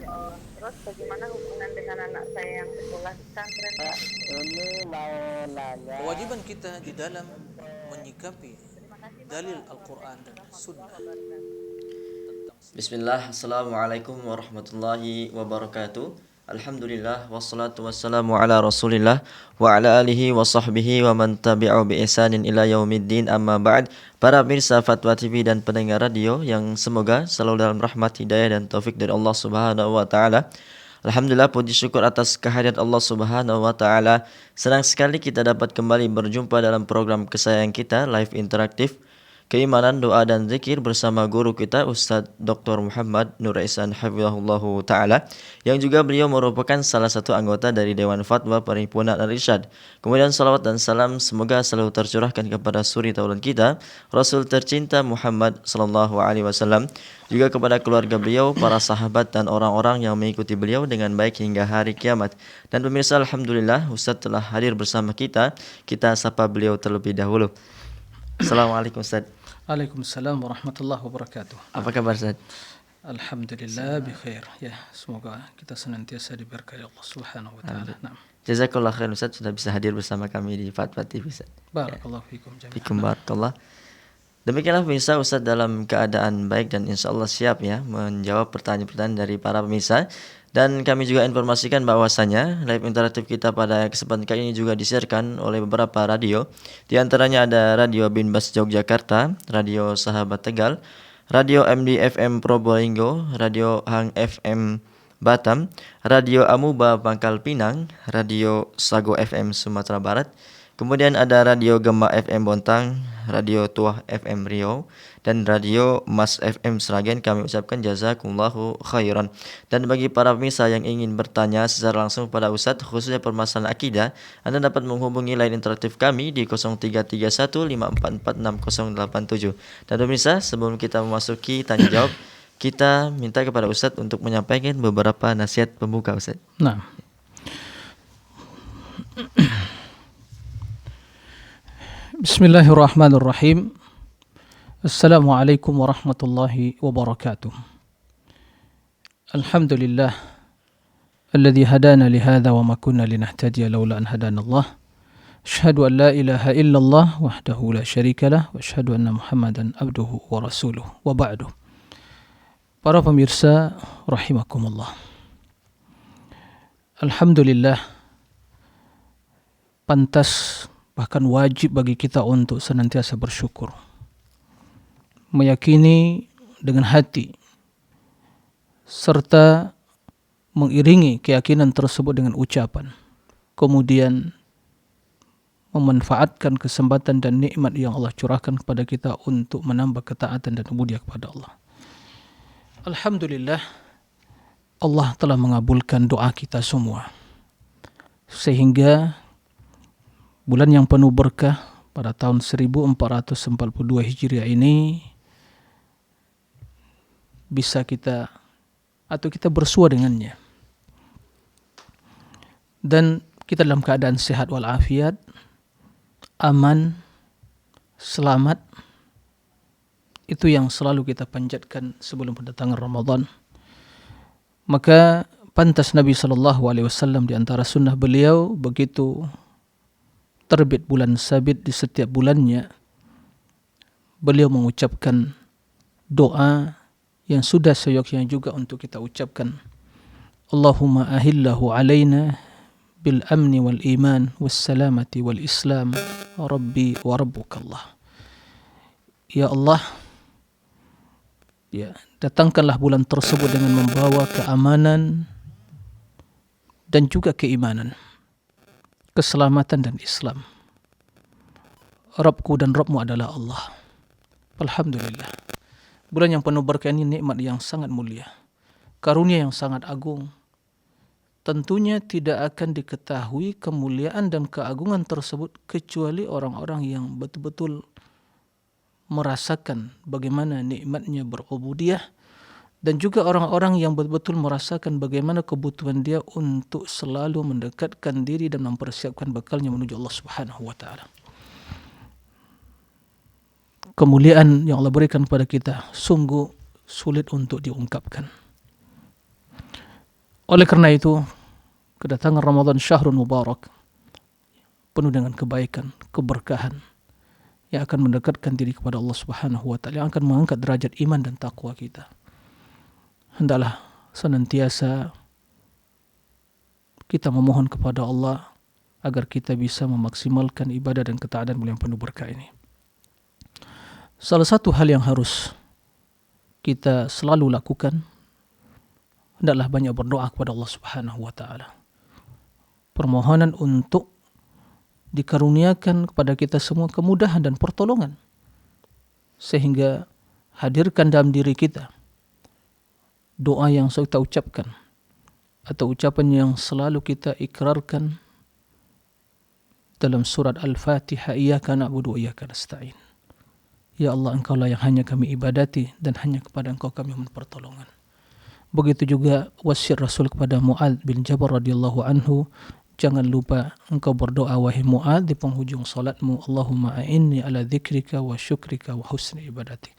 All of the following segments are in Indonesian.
Ya Allah. Terus bagaimana hubungan dengan anak saya yang sekolah di pesantren, Pak? Ini mau nanya. Kewajiban kita di dalam menyikapi Terima kasih, dalil Bapak. Al-Quran dan Warahmatullahi Sunnah wabarakatuh. tentang Bismillah, Assalamualaikum warahmatullahi wabarakatuh. Alhamdulillah, wassalatu wassalamu ala rasulillah wa ala alihi wa sahbihi wa man tabi'u bi ihsanin ila yaumiddin, amma ba'd. Para pemirsa Fatwa TV dan pendengar radio yang semoga selalu dalam rahmat, hidayah dan taufik dari Allah Subhanahu wa taala. Alhamdulillah, puji syukur atas kehadirat Allah Subhanahu wa taala. Senang sekali kita dapat kembali berjumpa dalam program kesayangan kita, Live Interaktif Keimanan, Doa dan Zikir bersama guru kita Ustadz Dr. Muhammad Nur Ihsan Hafizahullahu Ta'ala, yang juga beliau merupakan salah satu anggota dari Dewan Fatwa Perhimpunan Al-Irsyad. Kemudian salawat dan salam semoga selalu tercurahkan kepada suri tauladan kita, Rasul tercinta Muhammad Sallallahu Alaihi Wasallam, juga kepada keluarga beliau, para sahabat dan orang-orang yang mengikuti beliau dengan baik hingga hari kiamat. Dan pemirsa, Alhamdulillah Ustadz telah hadir bersama kita. Kita sapa beliau terlebih dahulu. Assalamualaikum Ustadz. Waalaikumsalam warahmatullahi wabarakatuh. Apa kabar Ustaz? Alhamdulillah bi khair. Ya, semoga kita senantiasa diberkahi Allah Subhanahu wa taala. Naam. Jazakallah khair Ustaz sudah bisa hadir bersama kami di Fatwa TV Ustaz. Barakallahu fikum jami'an. Fikum barakallah. Demikianlah pemirsa, Ustaz dalam keadaan baik dan insya Allah siap ya menjawab pertanyaan-pertanyaan dari para pemirsa. Dan kami juga informasikan bahwasanya live interaktif kita pada kesempatan kali ini juga disiarkan oleh beberapa radio. Di antaranya ada Radio Binbas Yogyakarta, Radio Sahabat Tegal, Radio MD FM Probolinggo, Radio Hang FM Batam, Radio Amuba Pangkal Pinang, Radio Sago FM Sumatera Barat. Kemudian ada Radio Gema FM Bontang, Radio Tuah FM Riau, dan Radio Mas FM Sragen. Kami ucapkan jazakumullahu khairan. Dan bagi para pemirsa yang ingin bertanya secara langsung pada Ustadz khususnya permasalahan akidah, Anda dapat menghubungi line interaktif kami di 0331544687. Dan pemirsa, sebelum kita memasuki tanya jawab, kita minta kepada Ustadz untuk menyampaikan beberapa nasihat pembuka Ustadz. Nah. Bismillahirrahmanirrahim. Assalamualaikum warahmatullahi wabarakatuh. Alhamdulillah alladhi hadana lihadza wa ma kunna linahtadiya laula an hadana Allah. Asyhadu an la ilaha illallah wahdahu la syarika lah wa asyhadu anna Muhammadan abduhu wa rasuluh. Wa ba'du. Para pemirsa rahimakumullah. Alhamdulillah, pantas bahkan wajib bagi kita untuk senantiasa bersyukur, meyakini dengan hati, serta mengiringi keyakinan tersebut dengan ucapan, kemudian memanfaatkan kesempatan dan nikmat yang Allah curahkan kepada kita untuk menambah ketaatan dan ubudiyah kepada Allah. Alhamdulillah, Allah telah mengabulkan doa kita semua, sehingga bulan yang penuh berkah pada tahun 1442 Hijriah ini bisa kita bersua dengannya. Dan kita dalam keadaan sehat walafiat, aman, selamat. Itu yang selalu kita panjatkan sebelum kedatangan Ramadan. Maka pantas Nabi SAW di antara sunnah beliau, begitu terbit bulan sabit di setiap bulannya, beliau mengucapkan doa yang sudah seyogyanya juga untuk kita ucapkan. Allahumma ahillahu alaina bil amni wal iman was salamati wal islam rabbi wa rabbukallah. Ya Allah, ya, datangkanlah bulan tersebut dengan membawa keamanan dan juga keimanan, keselamatan dan Islam. Rabbku dan Rabbmu adalah Allah. Alhamdulillah. Bulan yang penuh berkah ini nikmat yang sangat mulia, karunia yang sangat agung. Tentunya tidak akan diketahui kemuliaan dan keagungan tersebut kecuali orang-orang yang betul-betul merasakan bagaimana nikmatnya berubudiyah, dan juga orang-orang yang betul-betul merasakan bagaimana kebutuhan dia untuk selalu mendekatkan diri dan mempersiapkan bekalnya menuju Allah Subhanahu wa taala. Kemuliaan yang Allah berikan kepada kita sungguh sulit untuk diungkapkan. Oleh karena itu, kedatangan Ramadan syahrun mubarak, penuh dengan kebaikan, keberkahan, yang akan mendekatkan diri kepada Allah Subhanahu wa taala, yang akan mengangkat derajat iman dan takwa kita. Hendaklah senantiasa kita memohon kepada Allah agar kita bisa memaksimalkan ibadah dan ketaatan bulan penuh berkah ini. Salah satu hal yang harus kita selalu lakukan, hendaklah banyak berdoa kepada Allah Subhanahu wa taala. Permohonan untuk dikaruniakan kepada kita semua kemudahan dan pertolongan, sehingga hadirkan dalam diri kita doa yang selalu kita ucapkan atau ucapan yang selalu kita ikrarkan dalam surat Al-Fatihah, Iyyaka na'budu wa iyyaka nasta'in. Ya Allah, Engkaulah yang hanya kami ibadati dan hanya kepada Engkau kami mohon pertolongan. Begitu juga wasiat Rasul kepada Mu'adz bin Jabal radhiyallahu anhu, jangan lupa engkau berdoa wahai Mu'adz di penghujung salatmu, Allahumma a'inni ala dzikrika wa syukrika wa husni ibadati.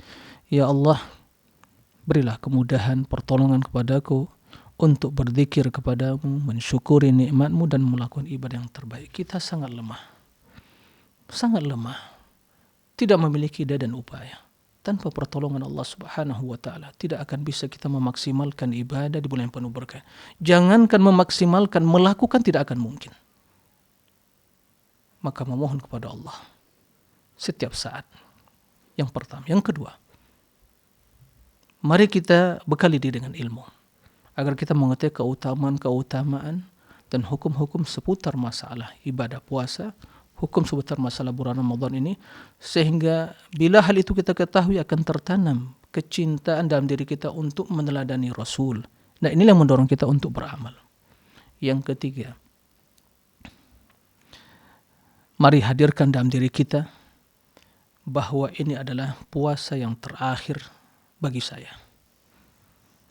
Ya Allah, berilah kemudahan pertolongan kepadaku untuk berzikir kepadamu, mensyukuri nikmatmu dan melakukan ibadah yang terbaik. Kita sangat lemah, tidak memiliki daya dan upaya. Tanpa pertolongan Allah Subhanahu wa taala tidak akan bisa kita memaksimalkan ibadah di bulan yang penuh berkah. Jangankan memaksimalkan, melakukan tidak akan mungkin. Maka memohon kepada Allah setiap saat. Yang pertama, yang kedua, mari kita bekali diri dengan ilmu agar kita mengetahui keutamaan dan hukum-hukum seputar masalah ibadah puasa, hukum seputar masalah bulan Ramadan ini, sehingga bila hal itu kita ketahui akan tertanam kecintaan dalam diri kita untuk meneladani Rasul. Nah, inilah yang mendorong kita untuk beramal. Yang ketiga, mari hadirkan dalam diri kita bahwa ini adalah puasa yang terakhir bagi saya.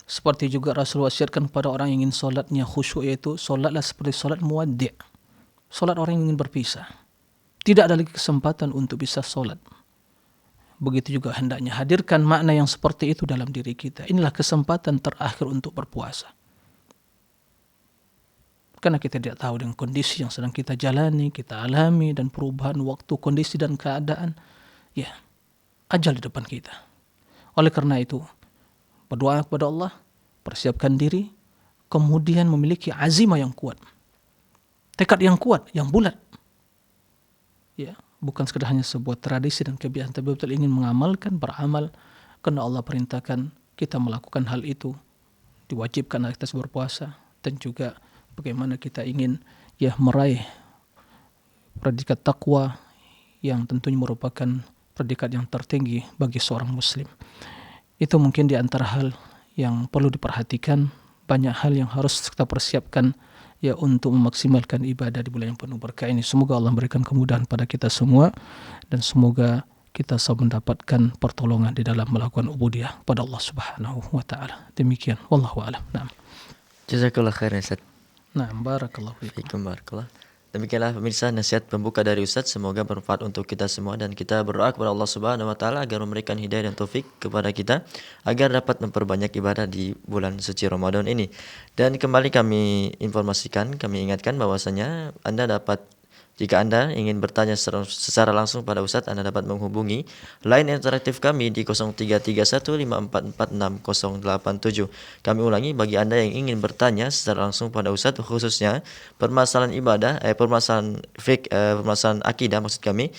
Seperti juga Rasul wasiatkan kepada orang yang ingin solatnya khusyuk, yaitu solatlah seperti solat muwaddi', solat orang yang ingin berpisah. Tidak ada lagi kesempatan untuk bisa solat. Begitu juga hendaknya hadirkan makna yang seperti itu dalam diri kita. Inilah kesempatan terakhir untuk berpuasa. Karena kita tidak tahu dengan kondisi yang sedang kita jalani, kita alami, dan perubahan waktu, kondisi dan keadaan. Ya, ajal di depan kita. Oleh karena itu, berdoa kepada Allah, persiapkan diri, kemudian memiliki azimah yang kuat, tekad yang kuat, yang bulat. Ya, bukan sekedar hanya sebuah tradisi dan kebiasaan, tapi betul ingin mengamalkan, beramal, karena Allah perintahkan kita melakukan hal itu, diwajibkan atas berpuasa, dan juga bagaimana kita ingin meraih predikat takwa yang tentunya merupakan predikat yang tertinggi bagi seorang muslim. Itu mungkin di antara hal yang perlu diperhatikan. Banyak hal yang harus kita persiapkan untuk memaksimalkan ibadah di bulan yang penuh berkah ini. Semoga Allah memberikan kemudahan pada kita semua, dan semoga kita selalu mendapatkan pertolongan di dalam melakukan ubudiyah pada Allah Subhanahu wa taala. Demikian, wallahu a'lam. Naam. Jazakallah khairan Ustaz. Naam, barakallahu fiikum. Barakallah. Demikianlah pemirsa nasihat pembuka dari Ustaz, semoga bermanfaat untuk kita semua, dan kita berdoa kepada Allah Subhanahu wa taala agar memberikan hidayah dan taufik kepada kita agar dapat memperbanyak ibadah di bulan suci Ramadan ini. Dan kembali kami informasikan, kami ingatkan bahwasanya jika Anda ingin bertanya secara langsung pada Ustadz, Anda dapat menghubungi line interaktif kami di 0331544687. Kami ulangi, bagi Anda yang ingin bertanya secara langsung pada Ustadz, khususnya permasalahan ibadah, permasalahan permasalahan akidah maksud kami,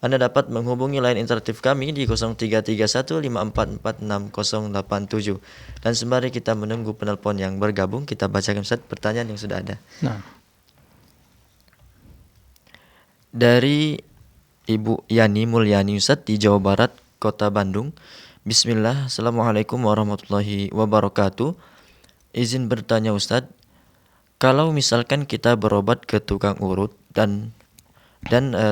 Anda dapat menghubungi line interaktif kami di 0331544687. Dan sembari kita menunggu penelpon yang bergabung, kita bacakan Ustadz pertanyaan yang sudah ada. Nah. Dari Ibu Yani Mulyani Ustadz di Jawa Barat, Kota Bandung. Bismillah, Assalamualaikum warahmatullahi wabarakatuh. Izin bertanya Ustadz, kalau misalkan kita berobat ke tukang urut dan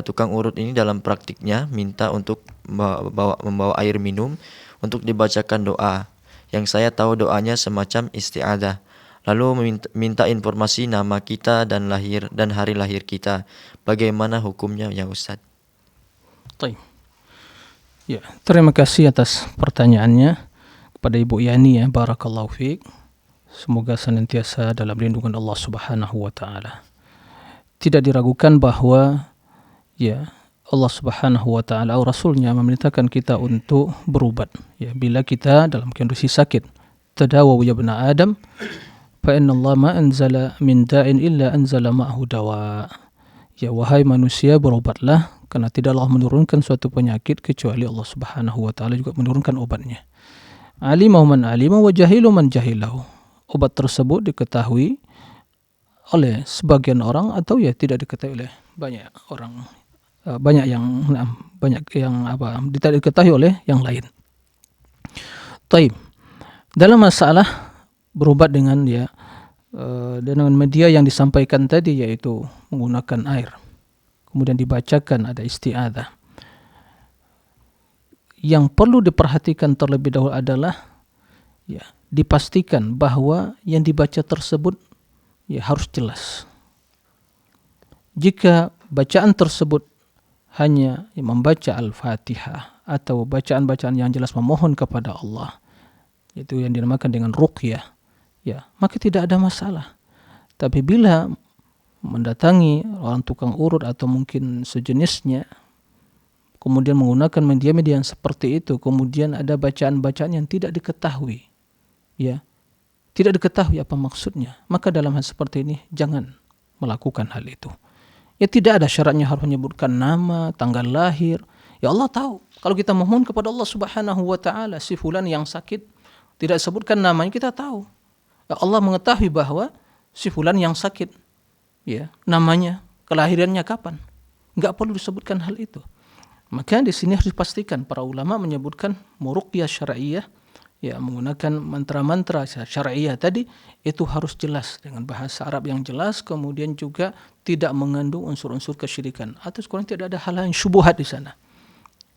tukang urut ini dalam praktiknya minta untuk membawa air minum untuk dibacakan doa, yang saya tahu doanya semacam isti'adzah, lalu minta informasi nama kita dan hari lahir kita. Bagaimana hukumnya ya Ustaz? Baik. Ya, terima kasih atas pertanyaannya. kepada Ibu Yani ya, barakallahu fiik. Semoga senantiasa dalam lindungan Allah Subhanahu wa taala. Tidak diragukan bahwa ya Allah Subhanahu wa taala atau Rasulnya memerintahkan kita untuk berubat ya bila kita dalam kondisi sakit. Tadawaw ya bani Adam fa inna Allah ma anzala min da'in illa anzala ma'hu dawa. Ya wahai manusia, berobatlah karena tidaklah menurunkan suatu penyakit kecuali Allah Subhanahu wa taala juga menurunkan obatnya. Alimahu man alima wa jahilu man jahilahu. Obat tersebut diketahui oleh sebagian orang atau ya tidak diketahui oleh banyak orang. Banyak yang tidak diketahui oleh yang lain. Taib. Dalam masalah berobat dengan dengan media yang disampaikan tadi, yaitu menggunakan air, kemudian dibacakan ada isti'adzah. Yang perlu diperhatikan terlebih dahulu adalah ya dipastikan bahwa yang dibaca tersebut ya harus jelas. Jika bacaan tersebut hanya membaca Al-Fatihah atau bacaan-bacaan yang jelas memohon kepada Allah, itu yang dinamakan dengan ruqyah, ya, maka tidak ada masalah. Tapi bila mendatangi orang tukang urut atau mungkin sejenisnya, kemudian menggunakan media-media yang seperti itu, kemudian ada bacaan-bacaan yang tidak diketahui, ya, tidak diketahui apa maksudnya, maka dalam hal seperti ini jangan melakukan hal itu. Ya tidak ada syaratnya harus menyebutkan nama, tanggal lahir. Ya Allah tahu. Kalau kita mohon kepada Allah Subhanahu wa taala, si fulan yang sakit, tidak sebutkan namanya, kita tahu. Ya Allah mengetahui bahwa si fulan yang sakit, ya, namanya, kelahirannya kapan. Enggak perlu disebutkan hal itu. Maka di sini harus dipastikan para ulama menyebutkan ruqyah syar'iyyah, ya, menggunakan mantra-mantra syar'iyyah tadi, itu harus jelas dengan bahasa Arab yang jelas, kemudian juga tidak mengandung unsur-unsur kesyirikan atau sekurang tidak ada hal yang syubhat di sana.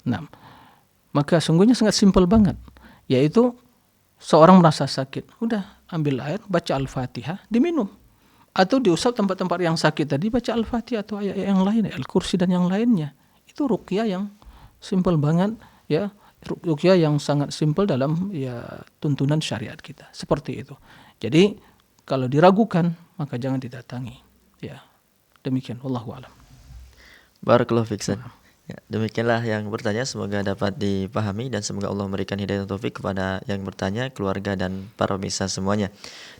Nah, maka sungguhnya sangat simpel banget, yaitu seorang merasa sakit, udah ambil air, baca Al-Fatihah, diminum. Atau diusap tempat-tempat yang sakit tadi, baca Al-Fatihah atau ayat yang lain, Al-Kursi dan yang lainnya. Itu ruqyah yang simpel banget, ya. Ruqyah yang sangat simpel dalam ya tuntunan syariat kita. Seperti itu. Jadi kalau diragukan, maka jangan didatangi. Ya. Demikian, wallahu a'lam. Barakallahu fiik. Ya, demikianlah yang bertanya, semoga dapat dipahami dan semoga Allah memberikan hidayah dan taufik kepada yang bertanya, keluarga dan para pemirsa semuanya.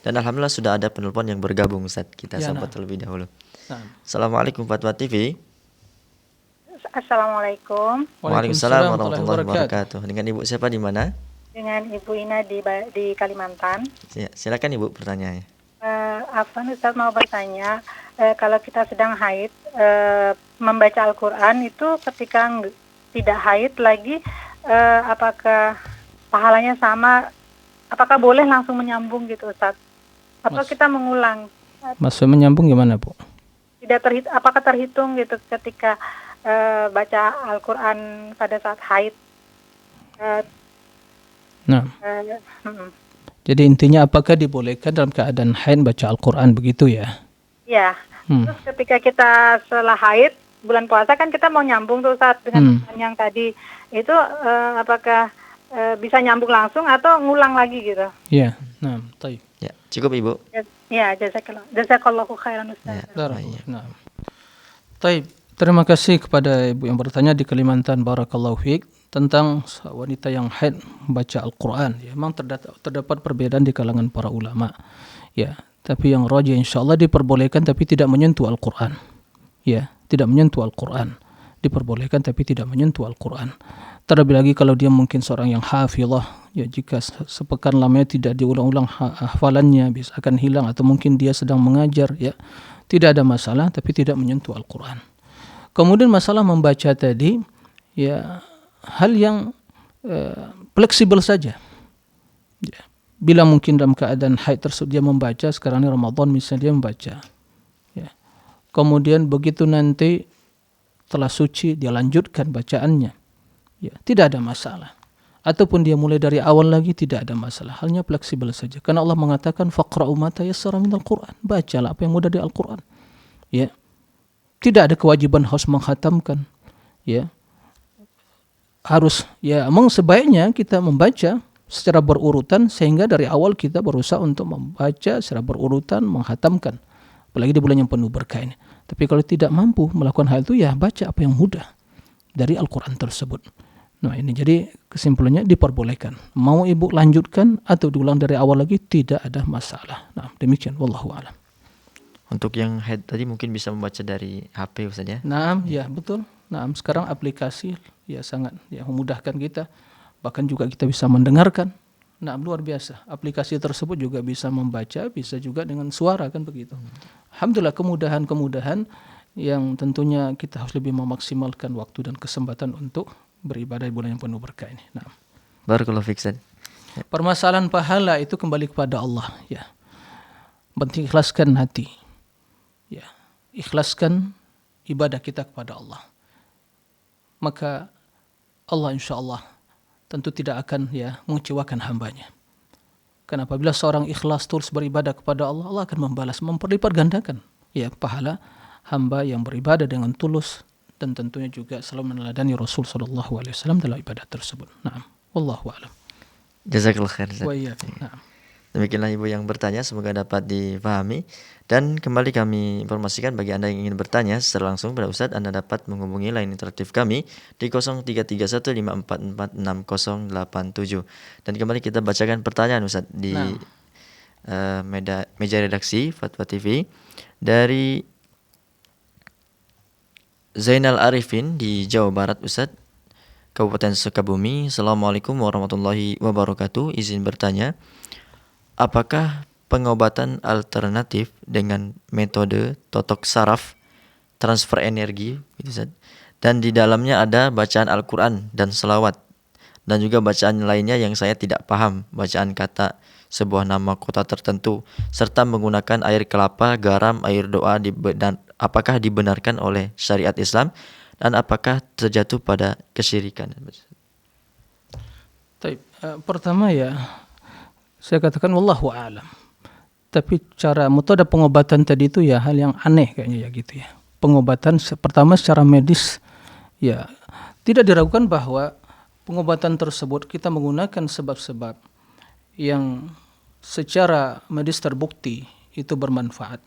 Dan alhamdulillah sudah ada penelpon yang bergabung, Ustaz. Kita sambut terlebih dahulu. Assalamualaikum Fatwa TV. Assalamualaikum. Waalaikumsalam warahmatullahi wabarakatuh. Dengan Ibu siapa di mana? Dengan Ibu Ina di Kalimantan. Ya, silakan Ibu pertanyaannya. Ustaz mau bertanya, kalau kita sedang haid, membaca Al-Quran itu ketika tidak haid lagi, apakah pahalanya sama? Apakah boleh langsung menyambung gitu, Ustaz? Atau kita mengulang? Maksud menyambung gimana, Bu? Apakah terhitung gitu ketika baca Al-Quran pada saat haid? Jadi intinya apakah dibolehkan dalam keadaan haid baca Al-Quran begitu ya? Iya. Terus ketika kita setelah haid, bulan puasa kan kita mau nyambung tuh Ustaz dengan yang tadi. Itu apakah bisa nyambung langsung atau ngulang lagi gitu? Iya. Nah, baik. Ya, cukup Ibu. Ya, jazakallahu khairan Ustaz. Nah. Baik. Terima kasih kepada Ibu yang bertanya di Kalimantan, barakallahu fiik, tentang wanita yang haid membaca Al-Quran. Ya, memang terdapat perbedaan di kalangan para ulama. Ya, tapi yang rajih insyaallah diperbolehkan tapi tidak menyentuh Al-Quran. Ya, tidak menyentuh Al-Quran. Diperbolehkan tapi tidak menyentuh Al-Quran. Terlebih lagi kalau dia mungkin seorang yang hafizah, ya jika sepekan lamanya tidak diulang-ulang hafalannya bisa akan hilang, atau mungkin dia sedang mengajar, ya tidak ada masalah tapi tidak menyentuh Al-Quran. Kemudian masalah membaca tadi, ya hal yang fleksibel saja. Ya. Bila mungkin dalam keadaan haid tersebut dia membaca, sekarang ini Ramadan misalnya dia membaca. Ya. Kemudian begitu nanti telah suci dia lanjutkan bacaannya. Ya, tidak ada masalah. Ataupun dia mulai dari awal lagi, tidak ada masalah. Halnya fleksibel saja. Karena Allah mengatakan faqra'u ma tayassara minal Qur'an. Bacalah apa yang mudah di Al-Qur'an. Ya. Tidak ada kewajiban harus menghatamkan, ya. Harus, ya, memang sebaiknya kita membaca secara berurutan, sehingga dari awal kita berusaha untuk membaca secara berurutan, menghatamkan, apalagi di bulan yang penuh berkah ini. Tapi kalau tidak mampu melakukan hal itu, ya baca apa yang mudah dari Al-Quran tersebut. Nah ini jadi kesimpulannya diperbolehkan. Mau ibu lanjutkan atau diulang dari awal lagi, tidak ada masalah. Nah demikian, wallahu a'lam. Untuk yang haid tadi mungkin bisa membaca dari HP Ustaz ya. Nah ya betul. Nah sekarang aplikasi ya sangat ya memudahkan kita. Bahkan juga kita bisa mendengarkan. Nah luar biasa. Aplikasi tersebut juga bisa membaca, bisa juga dengan suara kan begitu. Alhamdulillah kemudahan-kemudahan yang tentunya kita harus lebih memaksimalkan waktu dan kesempatan untuk beribadah di bulan yang penuh berkah ini. Nah, Barakallahu fiik Ustaz. permasalahan pahala itu kembali kepada Allah ya. Penting ikhlaskan hati. Ya, ikhlaskan ibadah kita kepada Allah. Maka Allah insyaallah tentu tidak akan ya mengecewakan hambanya. Karena apabila seorang ikhlas terus beribadah kepada Allah, Allah akan membalas, memperlipat gandakan ya pahala hamba yang beribadah dengan tulus, dan tentunya juga selalu meneladani Rasul sallallahu alaihi wasallam dalam ibadah tersebut. Naam, wallahu a'lam. Jazakallahu khair Ustaz. Wa iyyakum. Naam. Demikianlah ibu yang bertanya, semoga dapat dipahami. Dan kembali kami informasikan bagi Anda yang ingin bertanya secara langsung pada Ustadz, Anda dapat menghubungi line interaktif kami di 0331544687. Dan kembali kita bacakan pertanyaan Ustadz di meja redaksi Fatwa TV dari Zainal Arifin di Jawa Barat Ustadz, Kabupaten Sukabumi. Assalamualaikum warahmatullahi wabarakatuh. Izin bertanya, apakah pengobatan alternatif dengan metode totok saraf, transfer energi, dan di dalamnya ada bacaan Al-Quran dan selawat, dan juga bacaan lainnya yang saya tidak paham, bacaan kata sebuah nama kota tertentu, serta menggunakan air kelapa, garam, air doa, dan apakah dibenarkan oleh syariat Islam, dan apakah terjatuh pada kesyirikan? Pertama ya, saya katakan wallahu a'lam. Tapi cara metode pengobatan tadi itu ya hal yang aneh kayaknya ya gitu ya. Pengobatan pertama secara medis ya tidak diragukan bahwa pengobatan tersebut kita menggunakan sebab-sebab yang secara medis terbukti itu bermanfaat.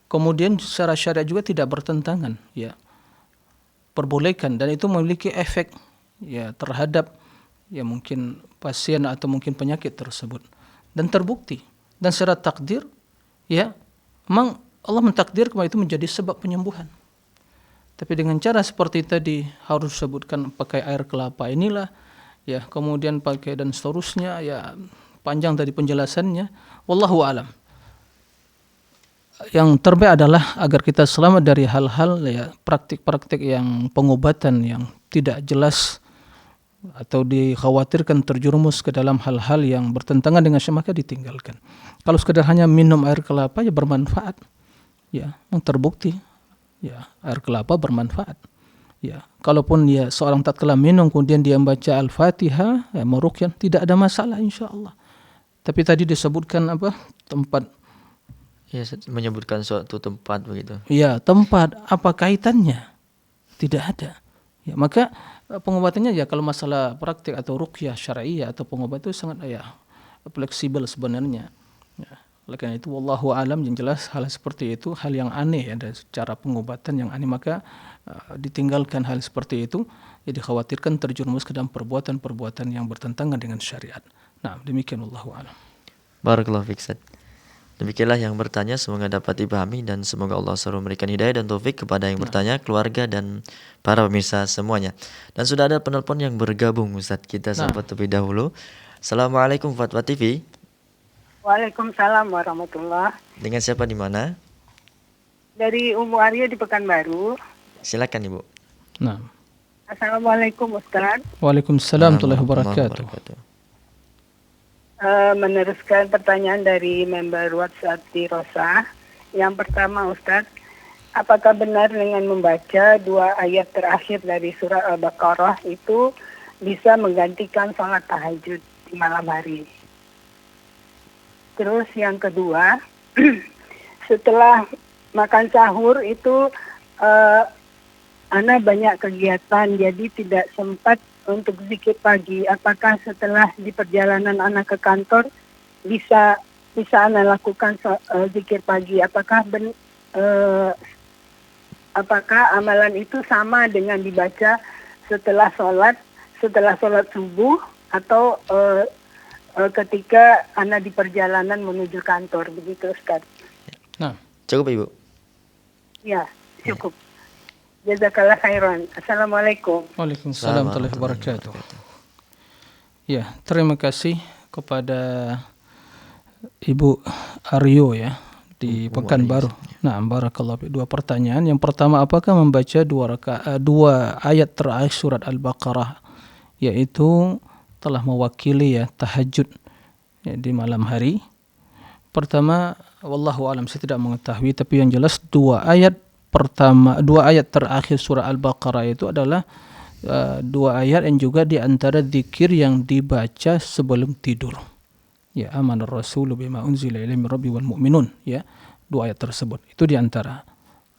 Kemudian secara syariat juga tidak bertentangan ya. Perbolehkan dan itu memiliki efek ya terhadap ya mungkin pasien atau mungkin penyakit tersebut dan terbukti. Dan secara takdir, ya, memang Allah mentakdirkan itu menjadi sebab penyembuhan. Tapi dengan cara seperti tadi harus sebutkan pakai air kelapa inilah, ya, kemudian pakai dan seterusnya, ya, panjang tadi penjelasannya. Wallahu a'lam. Yang terbaik adalah agar kita selamat dari hal-hal ya praktik-praktik yang pengobatan yang tidak jelas atau dikhawatirkan terjerumus ke dalam hal-hal yang bertentangan dengan syariat, maka ditinggalkan. Kalau sekedar hanya minum air kelapa ya bermanfaat. Ya, terbukti ya air kelapa bermanfaat. Ya, kalaupun ya seorang tatkala minum kemudian dia membaca Al-Fatihah, ya meruqyah, tidak ada masalah insyaallah. Tapi tadi disebutkan apa? Tempat. Ya, menyebutkan suatu tempat begitu. Ya, tempat, apa kaitannya? Tidak ada. Ya, maka pengobatannya ya kalau masalah praktik atau ruqyah syar'iyyah atau pengobatan itu sangat ya fleksibel sebenarnya. Ya, oleh karena itu wallahu alam, yang jelas hal seperti itu hal yang aneh ya, dan secara pengobatan yang aneh, maka ditinggalkan hal seperti itu, ya dikhawatirkan terjerumus ke dalam perbuatan-perbuatan yang bertentangan dengan syariat. Nah, demikian wallahu alam. Barakallahu fiik Ustaz. Demikianlah yang bertanya, semoga dapat dipahami dan semoga Allah selalu memberikan hidayah dan taufik kepada yang bertanya, keluarga dan para pemirsa semuanya. Dan sudah ada penelpon yang bergabung Ustaz, kita sambut terlebih dahulu. Assalamualaikum Fatwa TV. Waalaikumsalam warahmatullah. Dengan siapa di mana? Dari Umu Arya di Pekanbaru. Silakan Ibu. Nah. Assalamualaikum Ustaz. Waalaikumsalam warahmatullahi wabarakatuh. Meneruskan pertanyaan dari member WhatsApp di Rosa. Yang pertama Ustaz, apakah benar dengan membaca 2 ayat terakhir dari surah Al-Baqarah itu bisa menggantikan sholat tahajud di malam hari? Terus yang kedua, setelah makan sahur itu Ana banyak kegiatan, jadi tidak sempat untuk zikir pagi, apakah setelah di perjalanan anak ke kantor bisa Ana lakukan zikir pagi? Apakah amalan itu sama dengan dibaca setelah sholat subuh atau ketika Ana di perjalanan menuju kantor, begitu Ustaz? Nah, Cukup Ibu. Ya, cukup. Jazakallah khairan. Assalamualaikum. Waalaikumsalam warahmatullahi wabarakatuh. Ya, terima kasih kepada Ibu Aryo ya di Pekanbaru. Nah, barakallahu fiik. Dua pertanyaan. Yang pertama, apakah membaca dua ayat terakhir surat Al-Baqarah yaitu telah mewakili ya tahajud ya, di malam hari? Pertama, wallahu alam, saya tidak mengetahui, tapi yang jelas dua ayat terakhir surah Al-Baqarah itu adalah dua ayat yang juga di antara zikir yang dibaca sebelum tidur. Ya, amanar rasulu bima unzila ilaihi min rabbi wal mu'minun, ya. Dua ayat tersebut itu di antara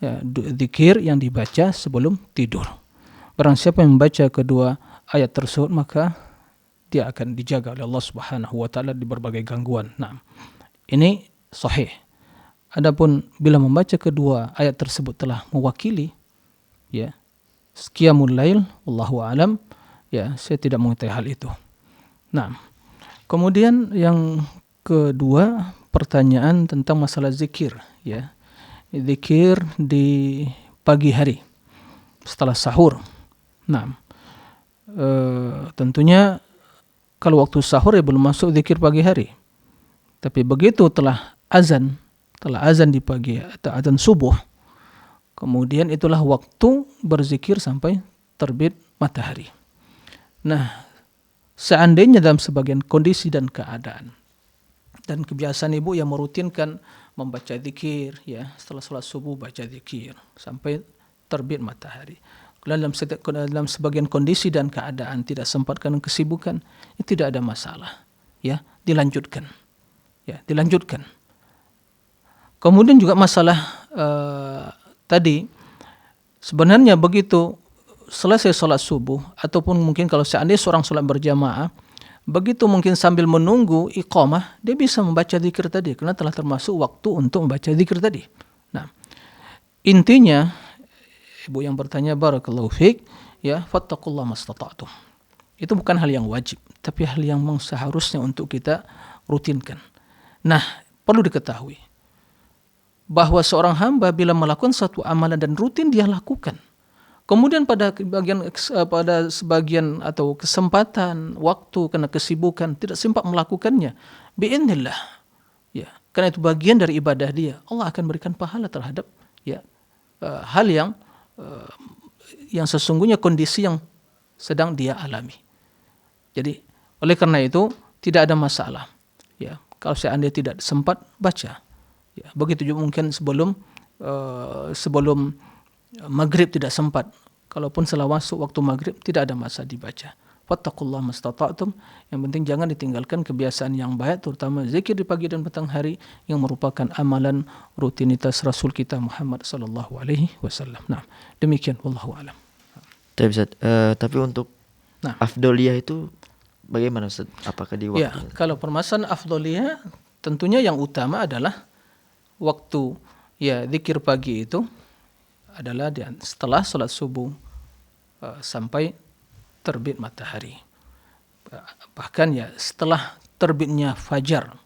ya, zikir yang dibaca sebelum tidur. Barang siapa yang membaca kedua ayat tersebut, maka dia akan dijaga oleh Allah Subhanahu wa taala di berbagai gangguan. Nah, ini sahih. Adapun bila membaca kedua ayat tersebut telah mewakili ya qiyamul lail, wallahu alam, ya saya tidak mengetahui hal itu. Nah, kemudian yang kedua, pertanyaan tentang masalah zikir ya. Zikir di pagi hari setelah sahur. Nah, tentunya kalau waktu sahur ya belum masuk zikir pagi hari. Tapi begitu telah azan di pagi atau azan subuh, kemudian itulah waktu berzikir sampai terbit matahari. Nah, seandainya dalam sebagian kondisi dan keadaan dan kebiasaan ibu yang merutinkan membaca zikir ya, setelah sholat subuh baca zikir sampai terbit matahari. Dalam sebagian kondisi dan keadaan tidak sempat karena kesibukan, itu tidak ada masalah. Ya, dilanjutkan. Kemudian juga masalah tadi, sebenarnya begitu selesai sholat subuh, ataupun mungkin kalau seandainya seorang sholat berjamaah, begitu mungkin sambil menunggu iqamah, dia bisa membaca zikir tadi, karena telah termasuk waktu untuk membaca zikir tadi. Nah, intinya, ibu yang bertanya, barakallahu fiik, ya, fattaqullaha mastata'tum. Itu bukan hal yang wajib, tapi hal yang seharusnya untuk kita rutinkan. Nah, perlu diketahui bahwa seorang hamba bila melakukan satu amalan dan rutin dia lakukan, kemudian pada sebagian atau kesempatan waktu karena kesibukan tidak sempat melakukannya, biidznillah, ya, karena itu bagian dari ibadah dia, Allah akan berikan pahala terhadap ya hal yang sesungguhnya kondisi yang sedang dia alami. Jadi oleh karena itu tidak ada masalah. Ya, kalau seandainya tidak sempat baca, ya, begitu juga mungkin sebelum maghrib tidak sempat. Kalaupun setelah masuk waktu maghrib tidak ada masa dibaca. Fattaqullaha mastata'tum. Yang penting jangan ditinggalkan kebiasaan yang baik, terutama zikir di pagi dan petang hari yang merupakan amalan rutinitas Rasul kita Muhammad sallallahu alaihi wasallam. Nah, demikian wallahu alam. Tapi untuk afdoliyah itu bagaimana Ustaz? Apakah di waktu? Ya, kalau permasalahan afdoliyah tentunya yang utama adalah waktu ya zikir pagi itu adalah setelah sholat subuh sampai terbit matahari. Bahkan ya setelah terbitnya fajar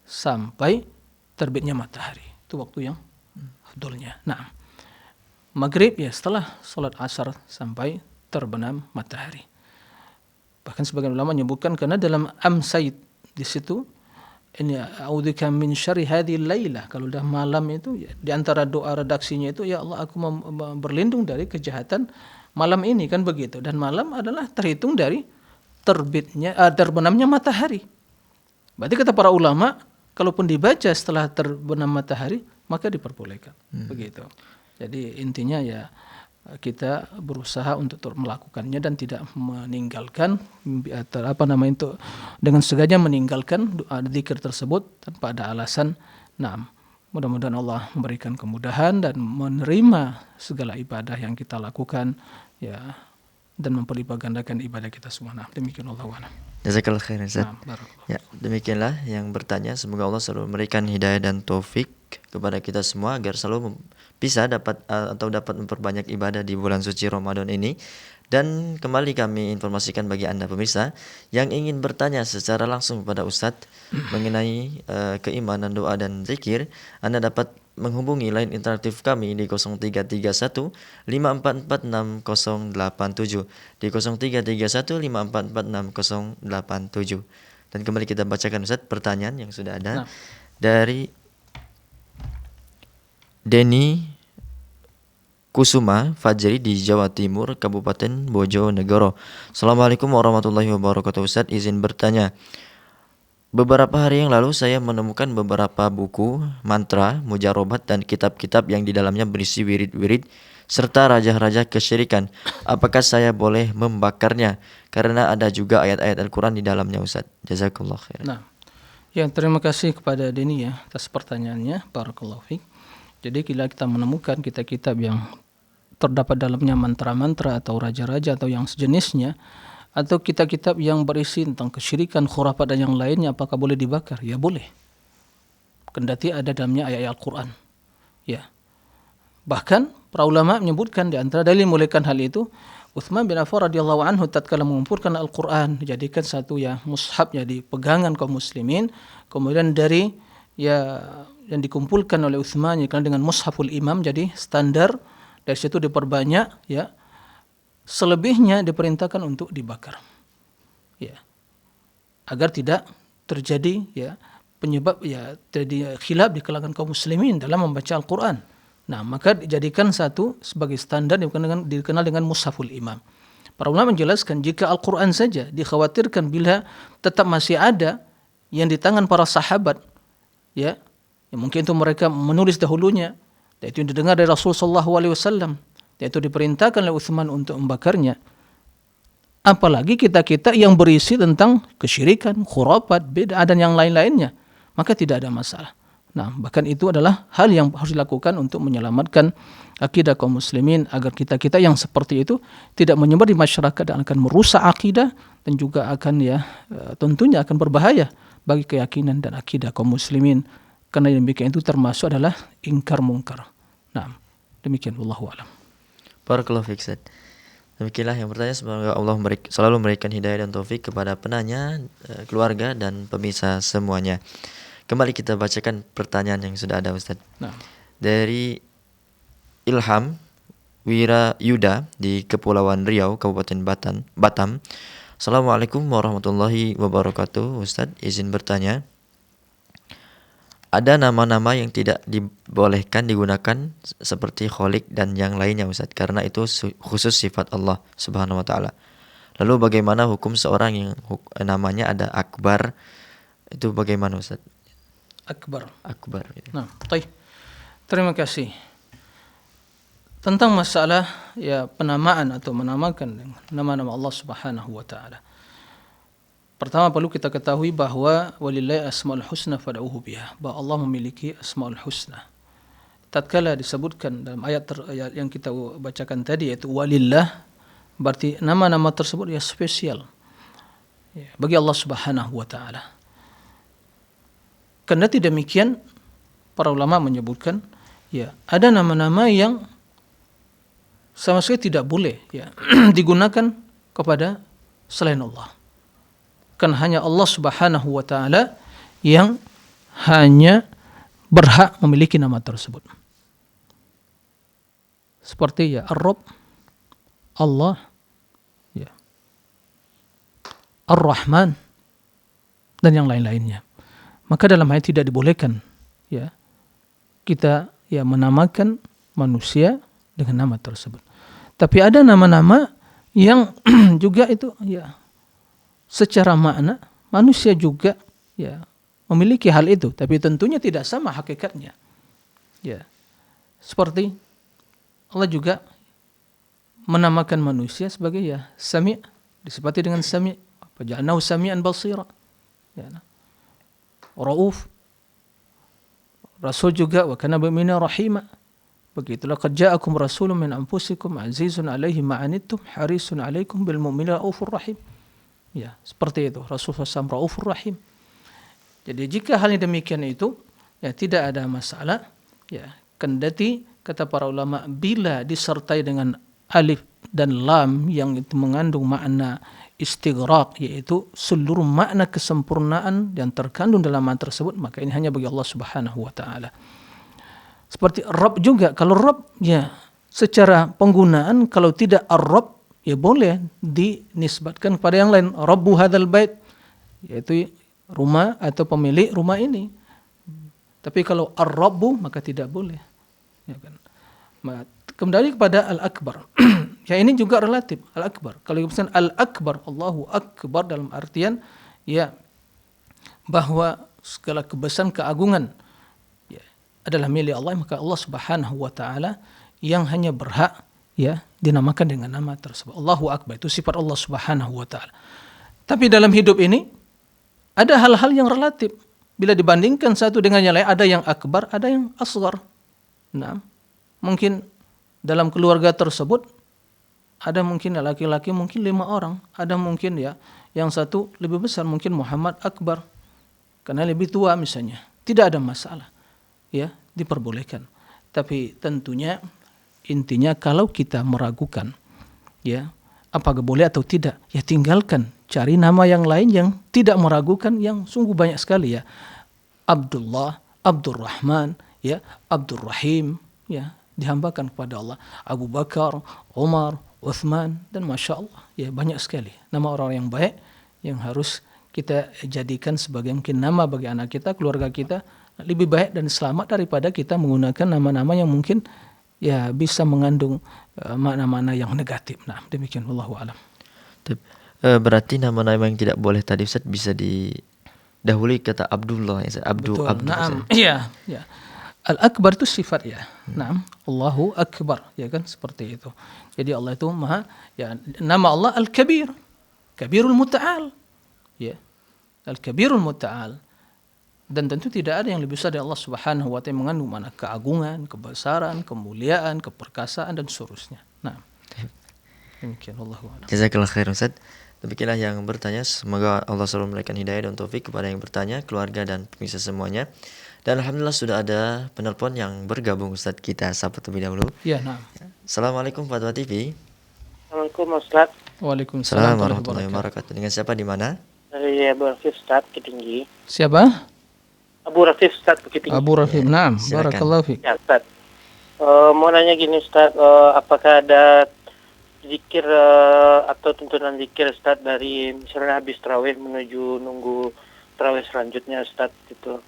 sampai terbitnya matahari. Itu waktu yang afdolnya. Nah, maghrib ya setelah sholat asar sampai terbenam matahari. Bahkan sebagian ulama menyebutkan karena dalam amsayid di situ ini a'udzubika min syarri hadhil lailah, kalau dah malam itu ya, di antara doa redaksinya itu ya Allah aku berlindung dari kejahatan malam ini, kan begitu. Dan malam adalah terhitung dari terbenamnya matahari. Berarti kata para ulama, kalaupun dibaca setelah terbenam matahari maka diperbolehkan. Begitu. Jadi intinya ya kita berusaha untuk melakukannya dan tidak meninggalkan dengan sengaja meninggalkan doa zikir tersebut tanpa ada alasan. Nah, mudah-mudahan Allah memberikan kemudahan dan menerima segala ibadah yang kita lakukan ya dan memperlipat gandakan ibadah kita semua. Nah, demikian Allah a'lam. Jazakallah khairan Ustaz. Nah, barakallah. Ya, demikianlah yang bertanya. Semoga Allah selalu memberikan hidayah dan taufik kepada kita semua agar selalu bisa dapat memperbanyak ibadah di bulan suci Ramadan ini. Dan kembali kami informasikan bagi Anda pemirsa yang ingin bertanya secara langsung kepada Ustadz mengenai keimanan, doa dan zikir, Anda dapat menghubungi line interaktif kami di 0331 544 6087 di 0331 544 6087. Dan kembali kita bacakan Ustadz pertanyaan yang sudah ada dari Denny Kusuma Fajri di Jawa Timur, Kabupaten Bojonegoro. Assalamualaikum warahmatullahi wabarakatuh. Ustadz, izin bertanya. Beberapa hari yang lalu saya menemukan beberapa buku, mantra, mujarobat dan kitab-kitab yang di dalamnya berisi wirid-wirid serta raja-raja kesyirikan. Apakah saya boleh membakarnya? Karena ada juga ayat-ayat Al-Quran di dalamnya, Ustadz. Jazakallah khair. Nah, ya, terima kasih kepada Denny ya atas pertanyaannya. Barakallahu fiik. Jadi kita menemukan kitab-kitab yang terdapat dalamnya mantra-mantra atau raja-raja atau yang sejenisnya, atau kitab-kitab yang berisi tentang kesyirikan, khurafat dan yang lainnya, apakah boleh dibakar? Ya boleh. Kendati ada dalamnya ayat-ayat Al-Quran. Ya. Bahkan para ulama menyebutkan di antara dalil membolehkan hal itu, Utsman bin Affan radhiyallahu anhu tatkala mengumpulkan Al-Quran dijadikan satu ya mushaf, jadi pegangan kaum muslimin, kemudian dari ya yang dikumpulkan oleh Utsman dengan mushaful imam, jadi standar dari situ diperbanyak ya, selebihnya diperintahkan untuk dibakar ya, agar tidak terjadi ya penyebab ya terjadi khilaf di kalangan kaum muslimin dalam membaca Al-Quran. Nah, maka dijadikan satu sebagai standar dikenal dengan mushaful imam. Para ulama menjelaskan jika Al-Quran saja dikhawatirkan bila tetap masih ada yang di tangan para sahabat ya, mungkin itu mereka menulis dahulunya, dan itu yang didengar dari Rasulullah SAW, dan itu diperintahkan oleh Utsman untuk membakarnya. Apalagi kita-kita yang berisi tentang kesyirikan, khurafat, bid'ah dan yang lain-lainnya, maka tidak ada masalah. Nah, bahkan itu adalah hal yang harus dilakukan untuk menyelamatkan akidah kaum muslimin agar kita-kita yang seperti itu tidak menyebar di masyarakat dan akan merusak akidah dan juga akan ya tentunya akan berbahaya bagi keyakinan dan akidah kaum muslimin. Karena demikian itu termasuk adalah ingkar mungkar. Nah, demikian wallahu a'lam. Barakallahu fiik, Ustaz. Demikianlah yang bertanya, semoga Allah selalu memberikan hidayah dan taufik kepada penanya, keluarga dan pemirsa semuanya. Kembali kita bacakan pertanyaan yang sudah ada, Ustaz. Nah. Dari Ilham Wirayuda di Kepulauan Riau, Kabupaten Batam. Assalamualaikum warahmatullahi wabarakatuh. Ustaz, izin bertanya. Ada nama-nama yang tidak dibolehkan digunakan seperti Kholik dan yang lainnya, Ustaz, karena itu khusus sifat Allah Subhanahu wa taala. Lalu bagaimana hukum seorang yang namanya ada Akbar? Itu bagaimana, Ustaz? Akbar. Gitu. Nah, baik. Terima kasih. Tentang masalah ya penamaan atau menamakan nama-nama Allah Subhanahu wa taala. Pertama perlu kita ketahui bahwa walillahi asmaul husna fad'uhu biha, bahwa Allah memiliki asmaul husna. Tatkala disebutkan dalam ayat yang kita bacakan tadi yaitu walillah, berarti nama-nama tersebut ya spesial ya, bagi Allah Subhanahu wa taala. Karena demikian para ulama menyebutkan ya ada nama-nama yang sama sekali tidak boleh ya digunakan kepada selain Allah. Kan hanya Allah Subhanahu wa taala yang hanya berhak memiliki nama tersebut. Seperti ya Ar-Rabb, Allah, ya Ar-Rahman dan yang lain-lainnya. Maka dalam hal tidak dibolehkan ya kita ya menamakan manusia dengan nama tersebut. Tapi ada nama-nama yang juga itu ya secara makna manusia juga ya memiliki hal itu, tapi tentunya tidak sama hakikatnya. Ya. Seperti Allah juga menamakan manusia sebagai ya Sami', disifati dengan Sami', faja'alnahu sami'an basira. Ya. Rauf. Rasul juga wa kana bi'mina rahima. Begitu, laqad ja'akum rasulun min anfusikum azizun 'alaihi ma 'anittum harisun 'alaikum bil mu'minina raufur rahim. Ya, seperti itu. Rasulullah SAW raufur rahim. Jadi jika halnya demikian itu, ya tidak ada masalah. Ya, kendati kata para ulama bila disertai dengan alif dan lam yang itu mengandung makna istighraq, yaitu seluruh makna kesempurnaan yang terkandung dalam makna tersebut, maka ini hanya bagi Allah Subhanahu wa taala. Seperti Rabb juga, kalau Rabb ya secara penggunaan kalau tidak Ar-Rabb ya boleh dinisbatkan kepada yang lain. Rabbu hadzal bait, yaitu rumah atau pemilik rumah ini. Tapi kalau Ar-Rabbu maka tidak boleh. Ya kan? Kembali kepada Al-Akbar. Ya ini juga relatif, Al-Akbar. Kalau misalnya Al-Akbar, Allahu Akbar dalam artian ya bahwa segala kebesaran keagungan ya adalah milik Allah, maka Allah Subhanahu wa taala yang hanya berhak ya dinamakan dengan nama tersebut. Allahu Akbar itu sifat Allah Subhanahu wa taala. Tapi dalam hidup ini ada hal-hal yang relatif. Bila dibandingkan satu dengan yang lain, ada yang akbar, ada yang asghar. Nah, mungkin dalam keluarga tersebut ada mungkin laki-laki mungkin 5 orang, ada mungkin ya yang satu lebih besar mungkin Muhammad Akbar karena lebih tua misalnya. Tidak ada masalah. Ya, diperbolehkan. Tapi tentunya intinya kalau kita meragukan ya apakah boleh atau tidak, ya tinggalkan, cari nama yang lain yang tidak meragukan, yang sungguh banyak sekali ya. Abdullah, Abdurrahman, ya, Abdurrahim, ya, dihambakan kepada Allah. Abu Bakar, Umar, Uthman, dan Masya Allah, ya banyak sekali nama orang yang baik yang harus kita jadikan sebagai mungkin nama bagi anak kita, keluarga kita, lebih baik dan selamat daripada kita menggunakan nama-nama yang mungkin ya bisa mengandung makna-makna yang negatif. Nah, demikian wallahu alam. Berarti nama-nama yang tidak boleh tadi Ustaz bisa didahului kata Abdullah ya, Abdul. Naam. Iya, ya. Al-Akbar itu sifat ya. Naam, Allahu Akbar, ya kan seperti itu. Jadi Allah itu Maha, ya, nama Allah Al-Kabir, Kabirul Muta'al. Ya. Al-Kabirul Muta'al. Dan tentu tidak ada yang lebih besar dari Allah Subhanahu wa taala mengandung makna keagungan, kebesaran, kemuliaan, keperkasaan dan seterusnya. Nah, demikian wallahu a'lam. Jazakallah khair Ustaz. Demikianlah yang bertanya, semoga Allah selalu memberikan hidayah dan taufik kepada yang bertanya, keluarga dan pemirsa semuanya. Dan alhamdulillah sudah ada penelpon yang bergabung Ustaz, kita sapa terlebih dahulu. Ya, nah. Assalamualaikum Fatwa TV. Assalamualaikum Ustaz. Waalaikumsalam warahmatullahi wabarakatuh. Dengan siapa di mana? Dari Abu Rafif Ustaz Bukit Tinggi. Siapa? Abu Rafif Ustaz Bukit Tinggi. Abu Rafif. Naam, Silakan. barakallahu fiik. Ya Ustaz. Mau nanya gini Ustaz, apakah ada zikir atau tuntunan zikir Ustaz dari misalnya habis tarawih menuju nunggu tarawih selanjutnya Ustaz gitu.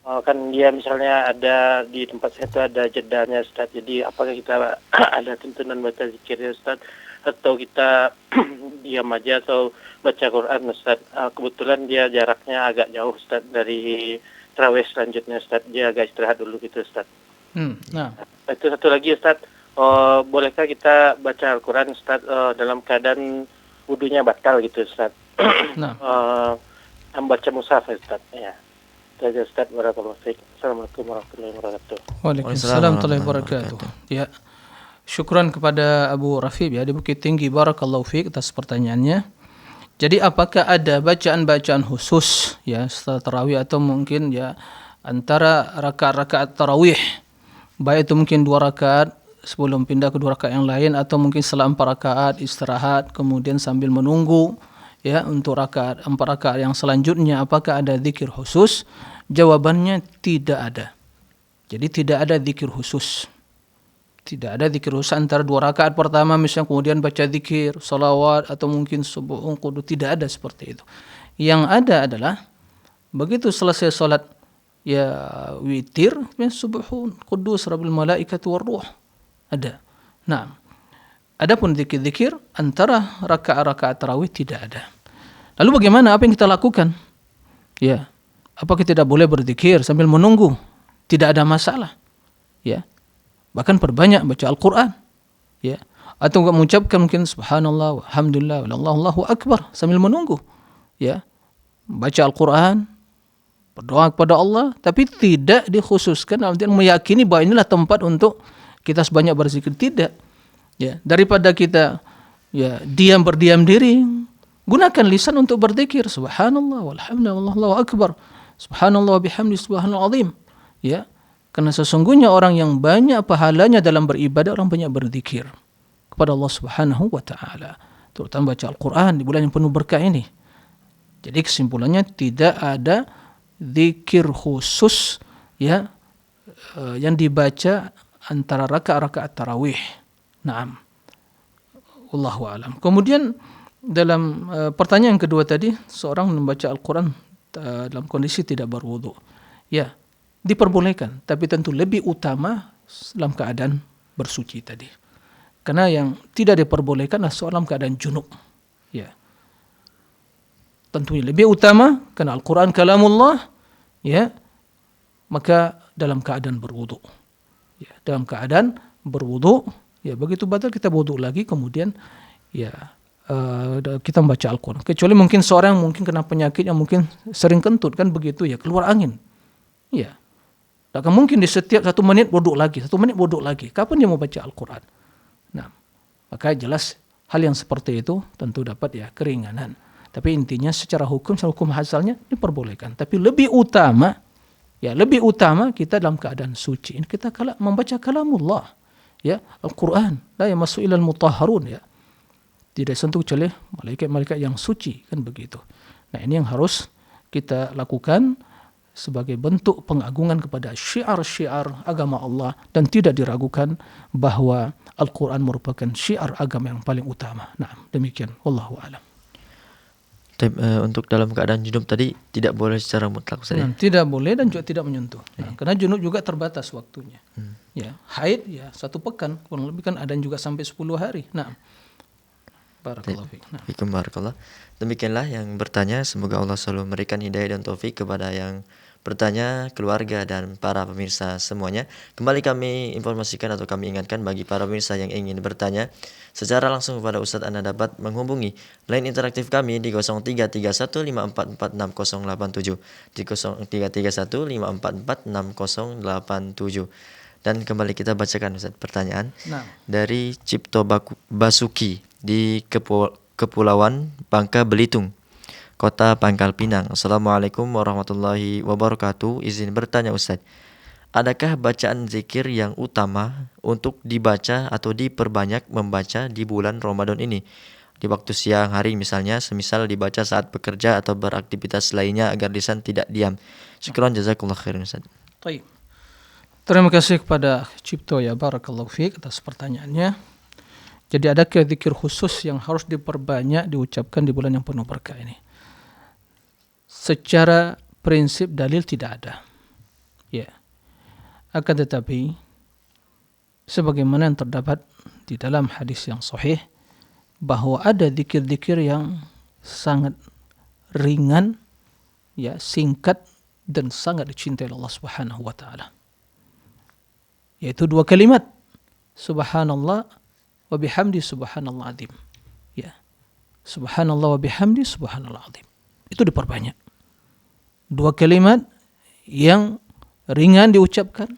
Kan dia misalnya ada di tempat saya itu ada jedanya Ustaz. Jadi apakah kita ada tuntunan baca zikirnya Ustaz atau kita diam aja atau baca Quran Ustaz? Kebetulan dia jaraknya agak jauh Ustaz dari tarawih selanjutnya Ustaz. Dia agak istirahat dulu gitu Ustaz. Nah. Itu satu lagi Ustaz. Bolehkah kita baca Al-Quran Ustaz dalam keadaan wudunya batal gitu Ustaz? Nah. Membaca mushaf Ustaz. Ya. Itu aja Ustaz. Barakallahu fiik. Assalamualaikum warahmatullahi wabarakatuh. Waalaikumsalam warahmatullahi wabarakatuh. Ya. Syukran kepada Abu Rafif ya di Bukit Tinggi, barakallahu fiik atas pertanyaannya. Jadi apakah ada bacaan-bacaan khusus ya setelah tarawih atau mungkin ya antara rakaat-rakaat tarawih, baik itu mungkin 2 rakaat sebelum pindah ke 2 rakaat yang lain atau mungkin setelah 4 rakaat istirahat kemudian sambil menunggu ya untuk 4 rakaat yang selanjutnya, apakah ada zikir khusus? Jawabannya tidak ada. Jadi tidak ada zikir khusus. Tidak ada zikir khusus antara 2 rakaat pertama misalnya kemudian baca zikir, salawat atau mungkin subuhun qudus, tidak ada seperti itu. Yang ada adalah begitu selesai salat ya witir, subuhun qudus rabbil malaikati war ruh. Ada. Nah, adapun zikir-zikir antara rakaat-rakaat tarawih tidak ada. Lalu bagaimana, apa yang kita lakukan? Ya, apakah tidak boleh berzikir sambil menunggu? Tidak ada masalah. Ya. Bahkan perbanyak baca Al-Qur'an. Ya. Atau mengucapkan mungkin subhanallah, walhamdulillah, wallahu akbar sambil menunggu. Ya. Baca Al-Qur'an, berdoa kepada Allah, tapi tidak dikhususkan dalam artian meyakini bahwa inilah tempat untuk kita sebanyak berzikir, tidak. Ya, daripada kita ya berdiam diri, gunakan lisan untuk berzikir. Subhanallah walhamdulillah wallahu akbar. Subhanallah bihamdi subhanal azim. Ya. Karena sesungguhnya orang yang banyak pahalanya dalam beribadah, orang banyak berzikir kepada Allah Subhanahu wa taala, terutama baca Al-Qur'an di bulan yang penuh berkah ini. Jadi kesimpulannya tidak ada zikir khusus ya yang dibaca antara rakaat-rakaat tarawih. Naam. Wallahu alam. Kemudian dalam pertanyaan yang kedua tadi, seorang membaca Al-Qur'an dalam kondisi tidak berwudu. Ya, diperbolehkan, tapi tentu lebih utama dalam keadaan bersuci tadi. Karena yang tidak diperbolehkan adalah seorang keadaan junub. Ya. Tentunya lebih utama karena Al-Qur'an kalamullah, ya. Maka dalam keadaan berwudu. Ya, dalam keadaan berwudu, ya begitu batal kita wudu lagi, kemudian ya kita membaca Al-Qur'an. Kecuali mungkin seorang mungkin kena penyakit yang mungkin sering kentut kan begitu ya, keluar angin. Ya. Tak mungkin di setiap 1 menit wudu lagi, 1 menit wudu lagi. Kapan dia mau baca Al-Qur'an? Nah, maka jelas hal yang seperti itu tentu dapat ya keringanan. Tapi intinya secara hukum asalnya diperbolehkan. Tapi lebih utama kita dalam keadaan suci. Kita membaca kalamullah, ya Al-Qur'an. La yamassu ilal mutahharun, ya. Tidak sentuh kecuali malaikat-malaikat yang suci, kan begitu. Nah, ini yang harus kita lakukan sebagai bentuk pengagungan kepada syiar-syiar agama Allah dan tidak diragukan bahwa Al-Quran merupakan syiar agama yang paling utama. Nah, demikian. Wallahu a'lam. Untuk dalam keadaan junub tadi tidak boleh secara mutlak, Ustaz. Tidak boleh dan juga tidak menyentuh. Nah, karena junub juga terbatas waktunya. Ya, haid ya 1 pekan, kurang lebih kan ada yang juga sampai 10 hari. Nah, barakallahu fiik. Barakallah. Demikianlah yang bertanya, semoga Allah selalu memberikan hidayah dan taufik kepada yang bertanya, keluarga dan para pemirsa semuanya. Kembali kami informasikan atau kami ingatkan bagi para pemirsa yang ingin bertanya secara langsung kepada Ustadz, Anda dapat menghubungi line interaktif kami di 0331544687, di 0331544687. Dan kembali kita bacakan Ustadz pertanyaan dari Cipto Basuki di Kepulauan Bangka Belitung, Kota Pangkal Pinang. Assalamualaikum warahmatullahi wabarakatuh. Izin bertanya Ustadz, adakah bacaan zikir yang utama untuk dibaca atau diperbanyak membaca di bulan Ramadan ini? Di waktu siang hari misalnya, semisal dibaca saat bekerja atau beraktivitas lainnya agar lisan tidak diam. Syukran jazakallah khairan Ustadz. Baik. Terima kasih kepada Cipto ya, barakallahu fiik atas pertanyaannya. Jadi adakah zikir khusus yang harus diperbanyak diucapkan di bulan yang penuh berkah ini? Secara prinsip dalil tidak ada. Ya. Akan tetapi sebagaimana yang terdapat di dalam hadis yang sahih bahwa ada zikir-zikir yang sangat ringan, ya, singkat dan sangat dicintai Allah Subhanahu wa taala. Yaitu 2 kalimat. Subhanallah wa bihamdi subhanallah azim. Ya. Subhanallah wa bihamdi subhanallah azim. Itu diperbanyak. 2 kalimat yang ringan diucapkan,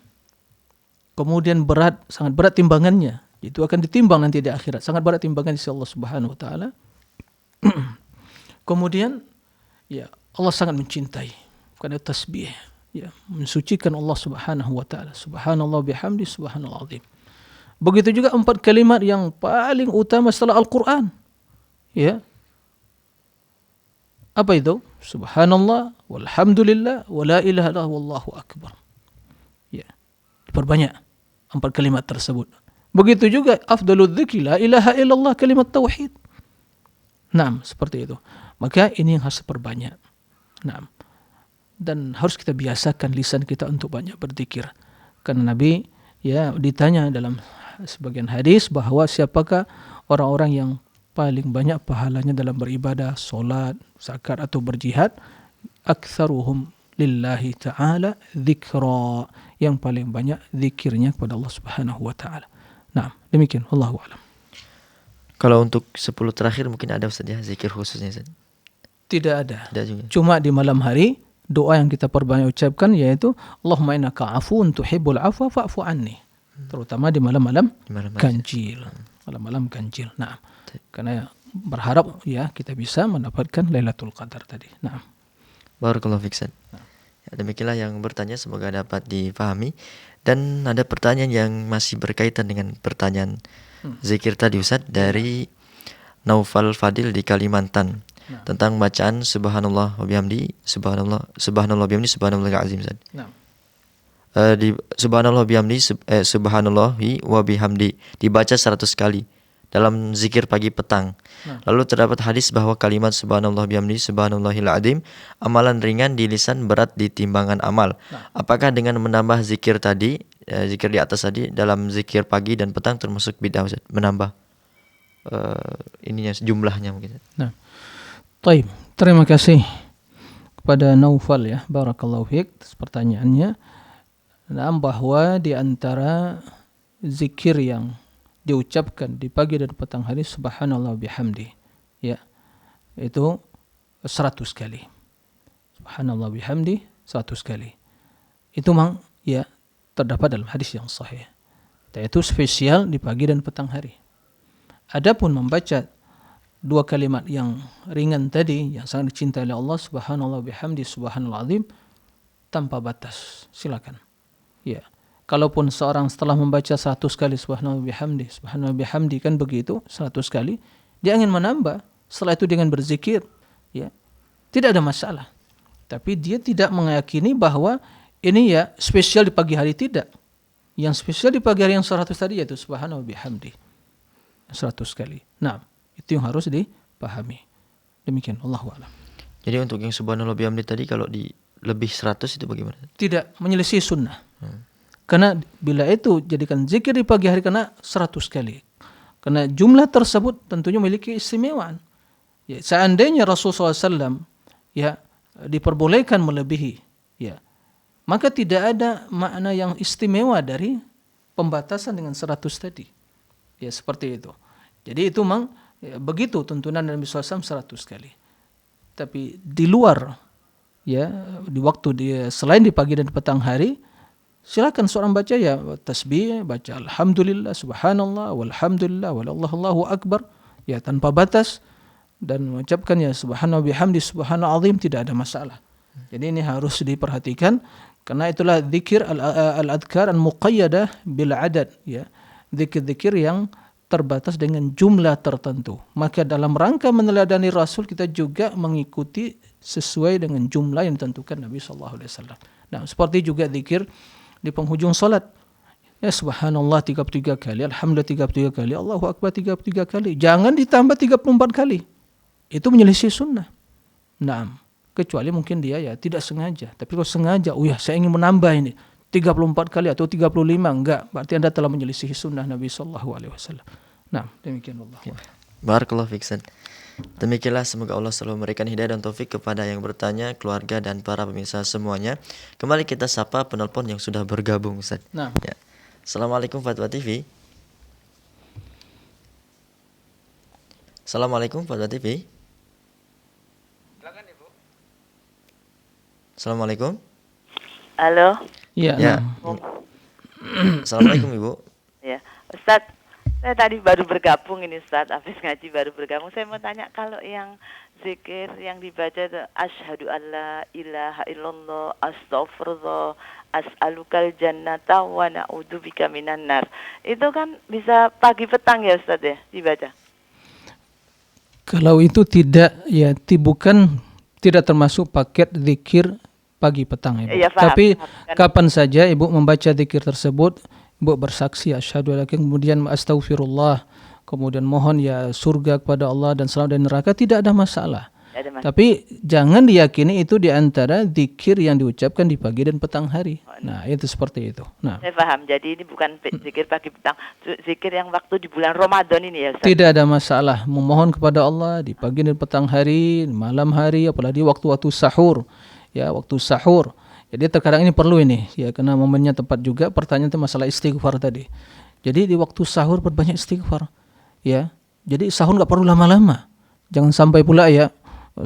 kemudian sangat berat timbangannya. Itu akan ditimbang nanti di akhirat. Sangat berat timbangan di sisi Allah Subhanahu wa taala. Kemudian ya Allah sangat mencintai karena tasbih, ya, mensucikan Allah Subhanahu wa taala. Subhanallah bihamdi subhanallah azim. Begitu juga 4 kalimat yang paling utama setelah Al-Qur'an. Ya. Apa itu? Subhanallah walhamdulillah wala ilaha illallah wallahu akbar. Ya. Diperbanyak 4 kalimat tersebut. Begitu juga afdalul dzikri la ilaha illallah, kalimat tauhid. Naam, seperti itu. Maka ini yang harus diperbanyak. Naam. Dan harus kita biasakan lisan kita untuk banyak berzikir. Karena Nabi ya ditanya dalam sebagian hadis bahwa siapakah orang-orang yang paling banyak pahalanya dalam beribadah, solat, zakat atau berjihad? Aktsaruhum lillahi ta'ala dzikra, yang paling banyak zikirnya kepada Allah Subhanahu wa taala. Nah, demikian, wallahu a'lam. Kalau untuk 10 terakhir mungkin ada Ustaz ya, zikir khususnya Ustaz? Tidak ada. Tidak juga. Cuma di malam hari doa yang kita perbanyak ucapkan yaitu Allahumma innaka 'afuwun tuhibbul 'afwa fa'fu anni. terutama di malam-malam Di malam hari. ganjil. Malam-malam ganjil. Nah, karena berharap ya kita bisa mendapatkan Lailatul Qadar tadi. Nah, Barakallahu fiik, Ustaz. Ya, demikianlah yang bertanya, semoga dapat difahami. Dan ada pertanyaan yang masih berkaitan dengan pertanyaan zikir tadi, Ustaz, dari Naufal Fadil di Kalimantan. Tentang bacaan subhanallah wa bihamdi, subhanallah wa bihamdi, subhanallahil azim, Ustaz. nah. Di subhanallah wa bihamdi, subhanallahi wa bihamdi dibaca 100 kali dalam zikir pagi petang. Lalu terdapat hadis bahwa kalimat subhanallah bihamdi, subhanallahil azim amalan ringan di lisan, berat di timbangan amal. Apakah dengan menambah zikir tadi, zikir di atas tadi dalam zikir pagi dan petang termasuk bid'ah, Ustaz? Menambah ininya, jumlahnya mungkin. Nah, taib. Terima kasih kepada Naufal ya, barakallahu fiik atas pertanyaannya. Nah, bahwa di antara zikir yang diucapkan di pagi dan petang hari subhanallah bihamdi, ya, itu 100 kali. Subhanallah bihamdi 100 kali. Itu memang ya terdapat dalam hadis yang sahih. Yaitu spesial di pagi dan petang hari. Adapun membaca dua kalimat yang ringan tadi yang sangat dicintai oleh Allah, subhanallah bihamdi, subhanallah azim, tanpa batas. Silakan. Ya. Kalaupun seorang setelah membaca 100 kali subhanallah bihamdi kan begitu 100 kali, dia ingin menambah, setelah itu dengan berzikir, ya. Tidak ada masalah. Tapi dia tidak meyakini bahwa ini ya spesial di pagi hari, tidak. Yang spesial di pagi hari yang 100 tadi yaitu subhanallah bihamdi 100 kali. Nah, itu yang harus dipahami. Demikian, Allahu a'lam. Jadi untuk yang subhanallah bihamdi tadi kalau di lebih 100 itu bagaimana? Tidak menyelisih sunnah. Karena bila itu jadikan zikir di pagi hari kena 100 kali. Karena jumlah tersebut tentunya memiliki istimewaan. Ya, seandainya Rasulullah SAW ya diperbolehkan melebihi, ya, maka tidak ada makna yang istimewa dari pembatasan dengan 100 tadi. Ya, seperti itu. Jadi itu memang ya, begitu tuntunan Nabi SAW 100 kali. Tapi di luar ya di waktu dia selain di pagi dan petang hari, silakan seorang baca ya tasbih, baca alhamdulillah, subhanallah, walhamdulillah, wallahu akbar, ya tanpa batas, dan mengucapkan ya subhanallah bihamdi, subhanallah azim, tidak ada masalah. Jadi ini harus diperhatikan karena itulah zikir al-adhkar al-muqayyadah bil adad, ya. Zikir-zikir yang terbatas dengan jumlah tertentu. Maka dalam rangka meneladani Rasul, kita juga mengikuti sesuai dengan jumlah yang ditentukan Nabi SAW. Nah, seperti juga zikir di penghujung salat. Ya subhanallah 33 kali, alhamdulillah 33 kali, Allahu akbar 33 kali. Jangan ditambah 34 kali. Itu menyelisih sunnah. Nah, kecuali mungkin dia ya tidak sengaja. Tapi kalau sengaja, oh ya saya ingin menambah ini 34 kali atau 35, enggak. Berarti Anda telah menyelisih sunnah Nabi SAW. Nah, demikian Allah. Ya. Barakallahu fiik, Ustaz. Demikianlah, semoga Allah selalu memberikan hidayah dan taufik kepada yang bertanya, keluarga dan para pemirsa semuanya. Kembali kita sapa penelpon yang sudah bergabung, Ustaz. Nah. Ya. Assalamualaikum Fatwa TV. Assalamualaikum Fatwa TV. Silakan Ibu. Assalamualaikum. Halo. Ya. Ya. Assalamualaikum Ibu. Ya, Ustaz, saya tadi baru bergabung ini Ustaz, habis ngaji baru bergabung. Saya mau tanya kalau yang zikir yang dibaca itu asyhadu alla ilaha illallah, astaghfirullah, as'alukal jannata wa na'udzubika minan nar. Itu kan bisa pagi petang ya Ustaz ya dibaca. Kalau itu tidak ya bukan tidak termasuk paket zikir pagi petang Ibu. Ya, paham, Tapi paham. kapan saja Ibu membaca zikir tersebut, Ibu bersaksi asyhadu alla ilaha illallah, kemudian astaghfirullah, kemudian mohon ya surga kepada Allah dan selamat dari neraka, tidak ada masalah. Ada masalah. Tapi jangan diyakini itu di antara zikir yang diucapkan di pagi dan petang hari. Nah, itu seperti itu. Nah, Saya paham. Jadi ini bukan zikir pagi petang, zikir yang waktu di bulan Ramadan ini ya Ustaz. tidak ada masalah memohon kepada Allah di pagi dan petang hari, malam hari, apalagi waktu-waktu sahur. Ya, waktu sahur. Jadi terkadang ini perlu ini, ya karena momennya tepat juga. Pertanyaan itu masalah istighfar tadi. Jadi di waktu sahur berbanyak istighfar. Ya, jadi sahur nggak perlu lama-lama. Jangan sampai pula ya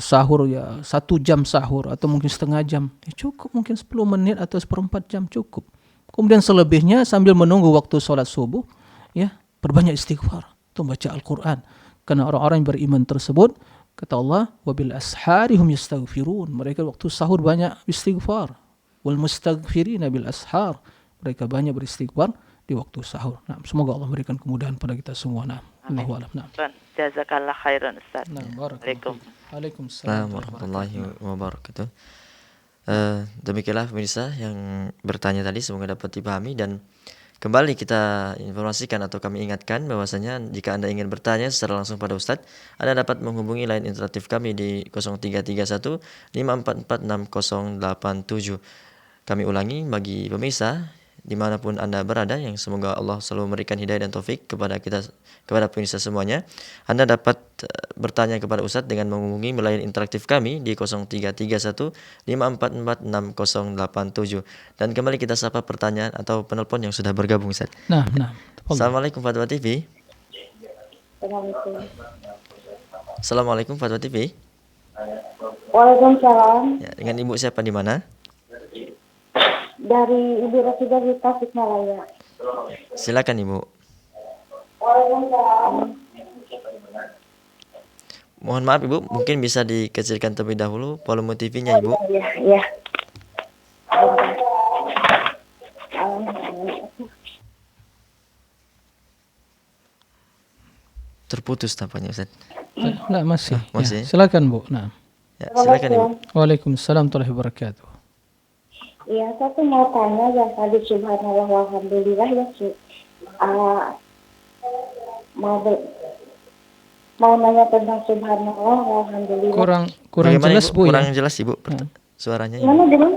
sahur ya 1 jam sahur atau mungkin setengah jam. Ya cukup mungkin 10 menit atau 1/4 jam cukup. Kemudian selebihnya sambil menunggu waktu sholat subuh, ya, perbanyak istighfar, itu baca Al-Quran. Karena orang-orang yang beriman tersebut, kata Allah, wabil ashari hum yastaghfirun. Mereka waktu sahur banyak istighfar. Wal mustaghfirina bil ashar. Mereka banyak beristighfar di waktu sahur. Nah, semoga Allah memberikan kemudahan pada kita semua. Nah, Allahu a'lam. Nah. Jazakallah khairan Ustaz. Nah, Assalamualaikum. Waalaikumsalam warahmatullahi wabarakatuh. Demikianlah pemirsa yang bertanya tadi, semoga dapat dipahami. Dan kembali kita informasikan atau kami ingatkan bahwasanya jika Anda ingin bertanya secara langsung pada Ustadz, Anda dapat menghubungi line interaktif kami di 0331 544 6087. Kami ulangi bagi pemirsa dimanapun Anda berada, yang semoga Allah selalu memberikan hidayah dan taufik kepada pemirsa semuanya. Anda dapat bertanya kepada Ustadz dengan menghubungi line interaktif kami di 0331 544 6087. Dan kembali kita sapa pertanyaan atau penelpon yang sudah bergabung, Ustadz. Nah. Assalamualaikum Fatwa TV. Assalamualaikum Fatwa TV. Waalaikumsalam. Ya, dengan Ibu siapa di mana? Dari Ibu Rasidah di Tasikmalaya. Silakan Ibu. Waalaikumsalam. Mohon maaf Ibu, mungkin bisa dikecilkan terlebih dahulu volume TV-nya Ibu. Iya. Terputus tampaknya Ustaz. Nah, masih. Masih. Ya, silakan Bu. Nah. Ya, silakan Ibu. Waalaikumsalam warahmatullahi wabarakatuh. Iya, saya tuh mau tanya yang tadi subhanallah walhamdulillah ya mau nanya tentang subhanallah walhamdulillah. Kurang jelas Ibu? Bu. Kurang Ya? jelas Ibu suaranya. Mana dengan?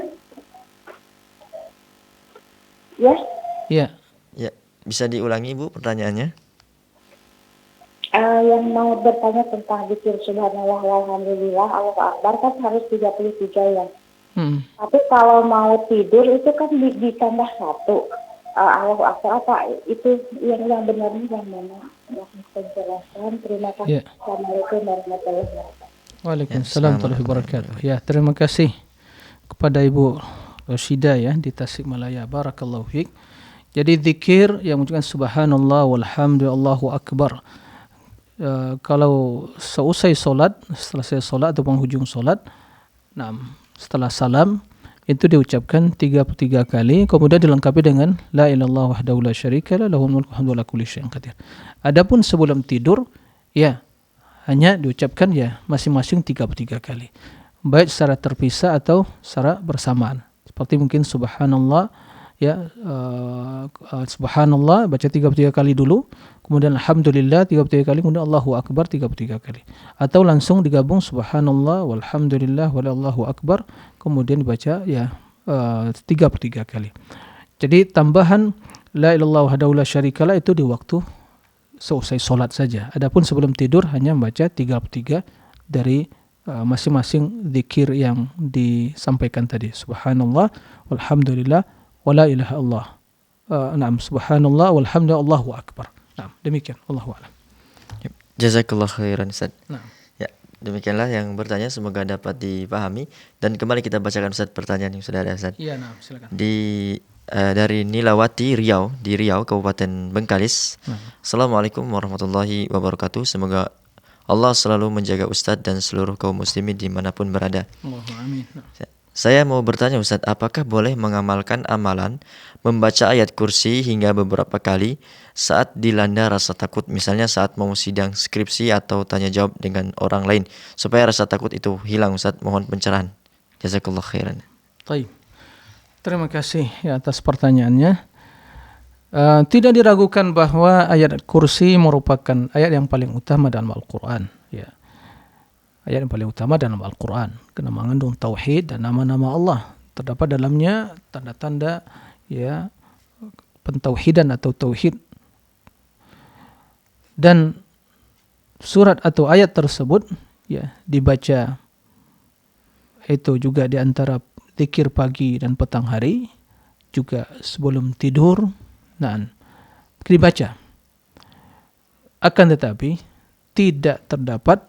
Ya? Iya. Ya, bisa diulangi Ibu pertanyaannya? Yang mau bertanya tentang zikir subhanallah walhamdulillah Allahu akbar kan harus 33 ya. Tapi kalau mau tidur itu kan ditambah 1. Allahu akbar apa itu yang benarnya yang mana? Mohon penjelasan. Terima kasih. Assalamualaikum warahmatullahi wabarakatuh. Waalaikumsalam warahmatullahi wabarakatuh. Ya, terima kasih kepada Ibu Rasidah ya di Tasikmalaya. Barakallahu fiik. Jadi zikir yang mengucapkan subhanallah walhamdulillah Allahu akbar. Kalau seusai solat, setelah saya solat atau penghujung solat, setelah salam itu diucapkan 33 kali, kemudian dilengkapi dengan la ilaha illallah wahdahu la syarikalah lahul mulku wa huwa ala kulli syai'in qadir. Adapun sebelum tidur ya hanya diucapkan ya masing-masing 33 kali, baik secara terpisah atau secara bersamaan. Seperti mungkin subhanallah ya subhanallah baca 33 kali dulu, kemudian alhamdulillah 33 kali, kemudian Allahu akbar 33 kali, atau langsung digabung subhanallah walhamdulillah wallahu akbar kemudian dibaca ya 33 kali. Jadi tambahan la ilaha illallah wahdahu la syarikalah itu di waktu seusai salat saja. Adapun sebelum tidur hanya membaca 33 dari masing-masing zikir yang disampaikan tadi, subhanallah walhamdulillah wala ilaha illallah. Subhanallah walhamdulillah Allahu akbar. Demikian, Allahu a'lam. Jazakallah khairan Ustaz. Nah. Ya, demikianlah yang bertanya, semoga dapat dipahami. Dan kembali kita bacakan Ustaz pertanyaan yang sudah ada Ustaz. Iya, silakan. Dari Nilawati Riau, di Riau Kabupaten Bengkalis. Assalamualaikum warahmatullahi wabarakatuh. Semoga Allah selalu menjaga Ustaz dan seluruh kaum muslimin dimanapun berada. Amin. Saya mau bertanya Ustaz, apakah boleh mengamalkan amalan membaca ayat kursi hingga beberapa kali saat dilanda rasa takut, misalnya saat mau sidang skripsi atau tanya jawab dengan orang lain, supaya rasa takut itu hilang Ustaz? Mohon pencerahan. Jazakallah khairan. Baik. Terima kasih atas pertanyaannya. Tidak diragukan bahwa ayat kursi merupakan ayat yang paling utama dalam Al-Quran. Ya. Ayat yang paling utama dalam Al-Quran, karena mengandung tauhid dan nama-nama Allah. Terdapat dalamnya tanda-tanda ya pentauhidan atau tauhid. Dan surat atau ayat tersebut ya dibaca itu juga di antara zikir pagi dan petang hari, juga sebelum tidur, dan dibaca. Akan tetapi tidak terdapat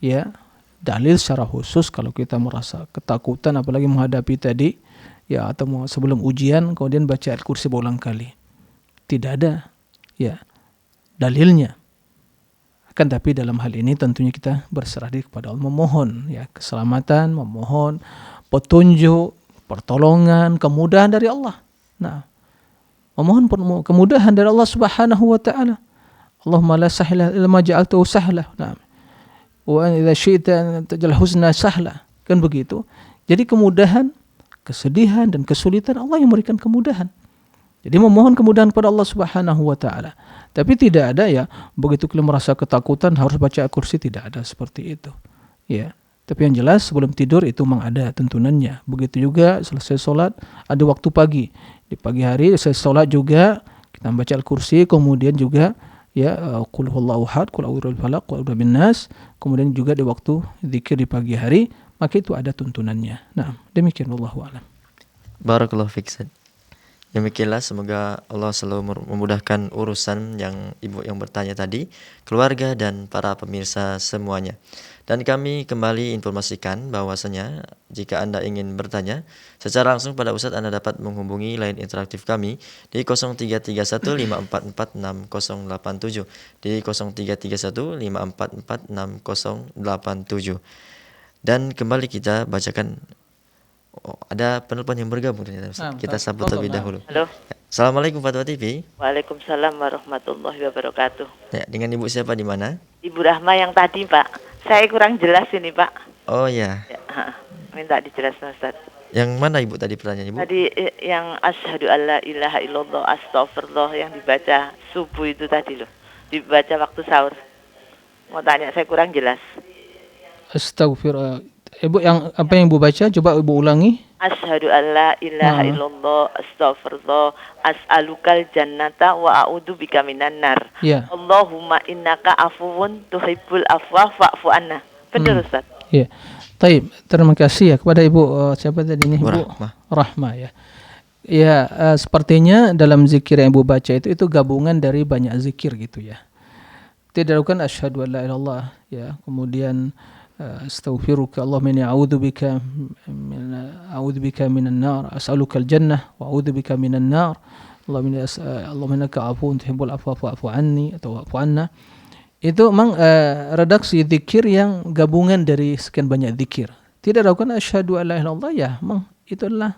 ya dalil secara khusus kalau kita merasa ketakutan apalagi menghadapi tadi ya atau sebelum ujian kemudian baca ayat kursi berulang kali. Tidak ada ya dalilnya. Akan tapi dalam hal ini tentunya kita berserah diri kepada Allah, memohon ya keselamatan, memohon petunjuk, pertolongan, kemudahan dari Allah. Nah, memohon kemudahan dari Allah Subhanahu wa taala. Allahumma la sahla illa ma ja'altahu sahla. Nah. Wa idza syi'ta taj'al huzna sahla. Kan begitu. Jadi kemudahan, kesedihan dan kesulitan Allah yang memberikan kemudahan. Jadi memohon kemudahan kepada Allah Subhanahu wa taala. Tapi tidak ada ya begitu kalian merasa ketakutan harus baca kursi, tidak ada seperti itu. Ya. Tapi yang jelas sebelum tidur itu memang ada tuntunannya. Begitu juga selesai sholat ada waktu pagi. Di pagi hari selesai sholat juga kita baca al-kursi, kemudian juga ya qul huwallahu ahad, qul a'udzu birabbil falaq, qul a'udzu birabbin nas, kemudian juga di waktu zikir di pagi hari, maka itu ada tuntunannya. Nah, demikian wallahu a'lam. Barakallahu fiik. Demikianlah, semoga Allah selalu memudahkan urusan yang ibu yang bertanya tadi, keluarga dan para pemirsa semuanya. Dan kami kembali informasikan bahwasanya jika Anda ingin bertanya secara langsung pada Ustadz, Anda dapat menghubungi line interaktif kami di 0331544687 di 0331544687. Dan kembali kita bacakan. Ada penelpon yang bergabung ternyata, Ustaz. Kita sambut terlebih dahulu. Halo. Assalamualaikum Fatwa TV. Waalaikumsalam warahmatullahi wabarakatuh. Ya, dengan Ibu siapa di mana? Ibu Rahma yang tadi, Pak. Saya kurang jelas ini, Pak. Oh ya. Minta dijelaskan, Ustaz. Yang mana Ibu tadi pertanyaan Ibu? Tadi yang asyhadu alla ilaha illallah astagfirullah yang dibaca subuh itu tadi loh. Dibaca waktu sahur. Mau tanya, saya kurang jelas. Astagfirullah. Ibu, yang apa yang Ibu baca coba Ibu ulangi. Asyhadu alla ilaha illallah astaghfirullah as'alukal jannata wa a'udzu bika minan nar. Ya. Allahumma innaka afuwun tuhibbul afwa fa'fu anna. Benar Ustaz? Ya. Baik, terima kasih ya kepada Ibu siapa tadi ini? Ibu Rahma ya. Ya, sepertinya dalam zikir yang Ibu baca itu gabungan dari banyak zikir gitu ya. Tidak bukan asyhadu alla ilaha illallah ya, kemudian astaghfiruka Allahumma inni a'udzubika minan nar, as'aluka al-jannah wa a'udzubika minan nar, Allahumma innaka 'afuwun tuhibbul afwa fa'fu anni atau fa'fu anna. Itu memang redaksi zikir yang gabungan dari sekian banyak zikir. Tidak lakukan asyhadu alla ilaha illallah ya, memang itu adalah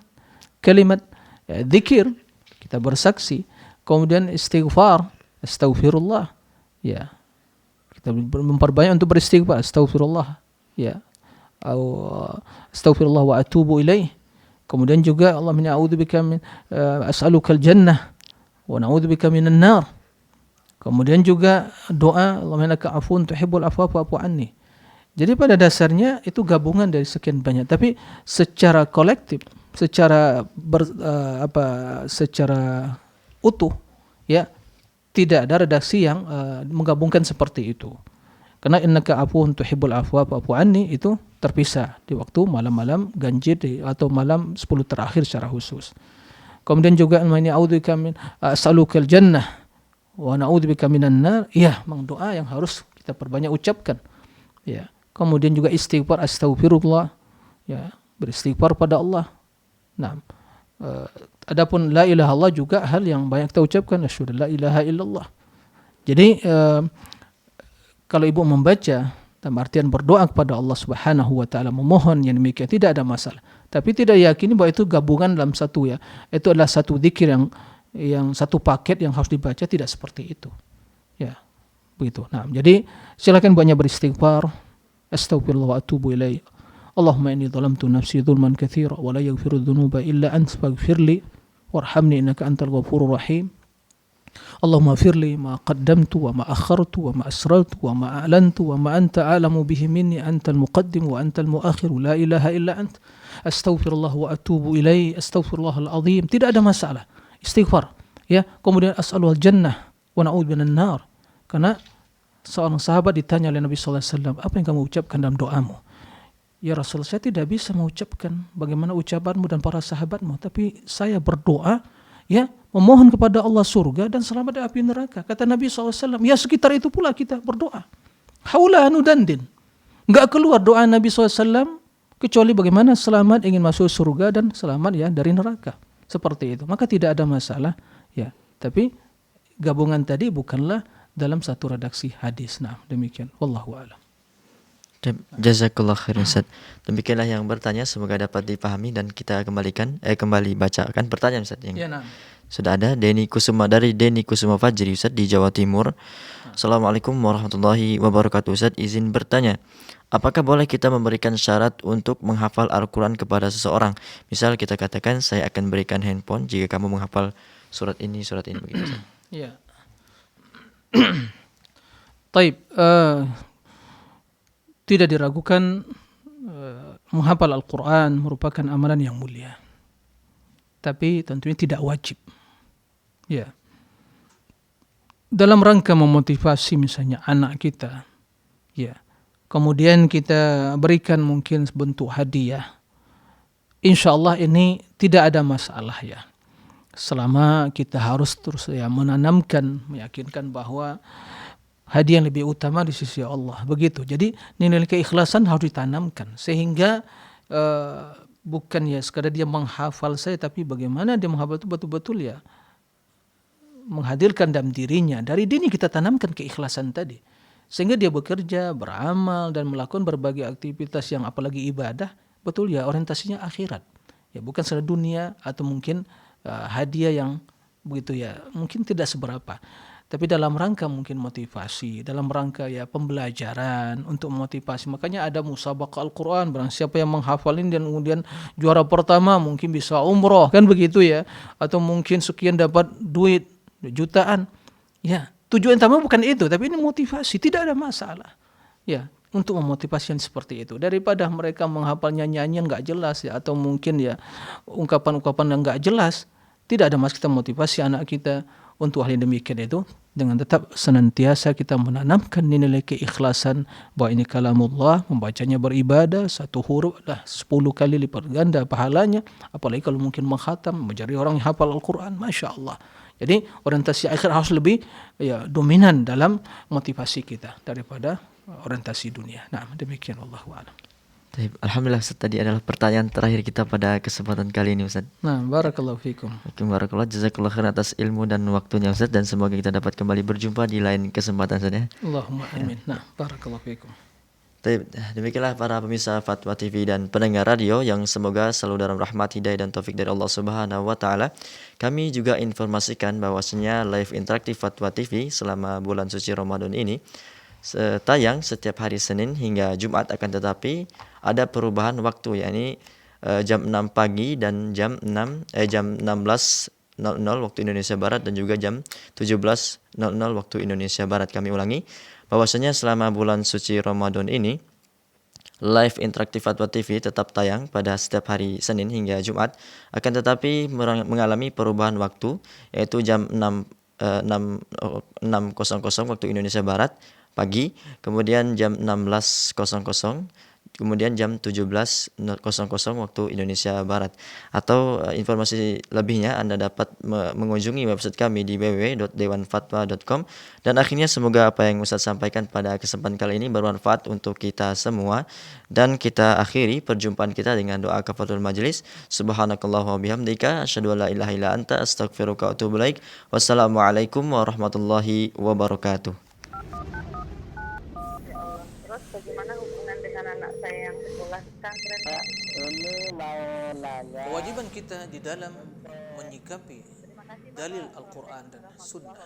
kalimat zikir, kita bersaksi. Kemudian istighfar, astaghfirullah ya. Kita memperbanyak untuk beristighfar, astaghfirullah ya, atau astaghfirullah wa atubu ilaih. Kemudian juga Allahumma inni a'udzubika min as'alukal jannah wa na'udzubika minan nar. Kemudian juga doa Allahumma innaka 'afuwun tuhibbul afwa fa'fu anni. Jadi pada dasarnya itu gabungan dari sekian banyak, tapi secara kolektif, secara secara utuh ya, tidak ada redaksi yang menggabungkan seperti itu. Karena innaka afuwun tuhibbul afwa fa'fu anni itu terpisah di waktu malam-malam ganjil atau malam 10 terakhir secara khusus. Kemudian juga inni a'udzubika min as'alukal jannah wa na'udzubika minan nar. Ya, memang doa yang harus kita perbanyak ucapkan. Ya. Kemudian juga istighfar, astaghfirullah. Ya, beristighfar pada Allah. Nah, adapun la ilaha illallah juga hal yang banyak kita ucapkan, asyhadu la ilaha illallah. Jadi kalau ibu membaca dalam artian berdoa kepada Allah Subhanahu wa taala, memohon yang demikian tidak ada masalah. Tapi tidak yakini bahwa itu gabungan dalam satu ya. Itu adalah satu zikir yang satu paket yang harus dibaca, tidak seperti itu. Ya. Begitu. Nah, jadi silakan banyak beristighfar, astaghfirullah wa atubu ilaih. Allahumma inni zalamtu nafsi dzulman katsira wa la yaghfiru dzunuba illa anta faghfirli warhamni innaka antal ghafurur rahim. Allahumma firli ma qaddamtu wa ma akhartu wa ma asrartu wa ma a'lantu wa ma anta a'lamu bihi minni antal muqaddim wa antal muakhir la ilaha illa ant astaghfirullah wa atubu ilaihi astaghfirullahal azim. Tidak ada masalah, istighfar ya. Kemudian as'alul jannah wa na'udzu minan nar. Karena seorang sahabat ditanya oleh Nabi sallallahu alaihi wasallam, apa yang kamu ucapkan dalam doamu? Ya Rasul, saya tidak bisa mengucapkan bagaimana ucapanmu dan para sahabatmu, tapi saya berdoa ya, memohon kepada Allah surga dan selamat dari api neraka. Kata Nabi SAW, ya sekitar itu pula kita berdoa. Haula anudandin. Enggak keluar doa Nabi SAW Kecuali bagaimana selamat ingin masuk surga dan selamat ya dari neraka. Seperti itu. Maka tidak ada masalah ya. Tapi gabungan tadi bukanlah dalam satu redaksi hadis. Nah, demikian. Wallahu a'lam. Jazakallah khairan Ustaz. Demikianlah yang bertanya, semoga dapat dipahami dan kita kembali bacakan pertanyaan Ustaz yang sudah ada. Denny Kusuma dari Denny Kusuma Fajri Ustaz di Jawa Timur. Assalamualaikum warahmatullahi wabarakatuh Ustaz. Izin bertanya, apakah boleh kita memberikan syarat untuk menghafal Al-Quran kepada seseorang? Misal kita katakan, saya akan berikan handphone jika kamu menghafal surat ini begitu Ustaz. Ya. Taib, tidak diragukan menghafal Al-Quran merupakan amalan yang mulia. Tapi tentunya tidak wajib. Ya. Dalam rangka memotivasi misalnya anak kita, ya. Kemudian kita berikan mungkin bentuk hadiah. Insya Allah ini tidak ada masalah ya. Selama kita harus terus ya menanamkan, meyakinkan bahwa hadiah yang lebih utama di sisi Allah. Begitu. Jadi nilai keikhlasan harus ditanamkan sehingga bukan ya sekadar dia menghafal saya, tapi bagaimana dia menghafal itu betul-betul ya menghadirkan dalam dirinya. Dari dini kita tanamkan keikhlasan tadi. Sehingga dia bekerja, beramal dan melakukan berbagai aktivitas yang apalagi ibadah, betul ya orientasinya akhirat. Ya bukan sekedar dunia atau mungkin hadiah yang begitu ya mungkin tidak seberapa. Tapi dalam rangka mungkin motivasi, dalam rangka ya pembelajaran untuk memotivasi. Makanya ada musabaqah Al-Quran, barang siapa yang menghafalin dan kemudian juara pertama mungkin bisa umroh, kan begitu ya. Atau mungkin sekian dapat duit, jutaan. Ya, tujuan utama bukan itu, tapi ini motivasi, tidak ada masalah. Ya, untuk memotivasi yang seperti itu. Daripada mereka menghafal nyanyian nggak jelas ya, atau mungkin ya ungkapan-ungkapan yang nggak jelas, tidak ada masalah kita motivasi anak kita untuk hal yang demikian itu dengan tetap senantiasa kita menanamkan nilai keikhlasan bahwa ini kalamullah, membacanya beribadah, satu huruf dah 10 kali lipat ganda pahalanya, apalagi kalau mungkin menghatam, menjadi orang yang hafal Al-Quran, Masya Allah. Jadi orientasi akhir harus lebih ya dominan dalam motivasi kita daripada orientasi dunia. Nah, demikian wallahu a'lam. Alhamdulillah Ustaz, tadi adalah pertanyaan terakhir kita pada kesempatan kali ini Ustaz. Nah, barakallahu fikum. Barakallah, jazakallah khairan atas ilmu dan waktunya Ustaz, dan semoga kita dapat kembali berjumpa di lain kesempatan Ustaz ya. Allahumma amin. Nah, barakallahu fikum. Demikianlah para pemirsa Fatwa TV dan pendengar radio yang semoga selalu dalam rahmat, hidayah dan taufik dari Allah Subhanahu wa taala. Kami juga informasikan bahwasanya live interaktif Fatwa TV selama bulan suci Ramadan ini tayang setiap hari Senin hingga Jumat, akan tetapi ada perubahan waktu, yakni jam 6 pagi dan jam 16.00 waktu Indonesia Barat dan juga jam 17.00 waktu Indonesia Barat. Kami ulangi bahwasanya selama bulan suci Ramadan ini live interaktif Fatwa TV tetap tayang pada setiap hari Senin hingga Jumat, akan tetapi mengalami perubahan waktu, yaitu jam 6.00 waktu Indonesia Barat pagi, kemudian jam 16.00, kemudian jam 17.00 waktu Indonesia Barat. Atau informasi lebihnya Anda dapat mengunjungi website kami di www.dewanfatwa.com. Dan akhirnya semoga apa yang Ustaz sampaikan pada kesempatan kali ini bermanfaat untuk kita semua. Dan kita akhiri perjumpaan kita dengan doa kafaratul majelis. Subhanakallahumma bihamdika asyhadu an la ilaha illa anta astaghfiruka wa atubu ilaik. Wassalamualaikum warahmatullahi wabarakatuh. Bagaimana hubungan dengan anak saya yang sekolah pesantren? Ini mau nanya. Kewajiban kita di dalam menyikapi dalil Al-Quran dan Sunnah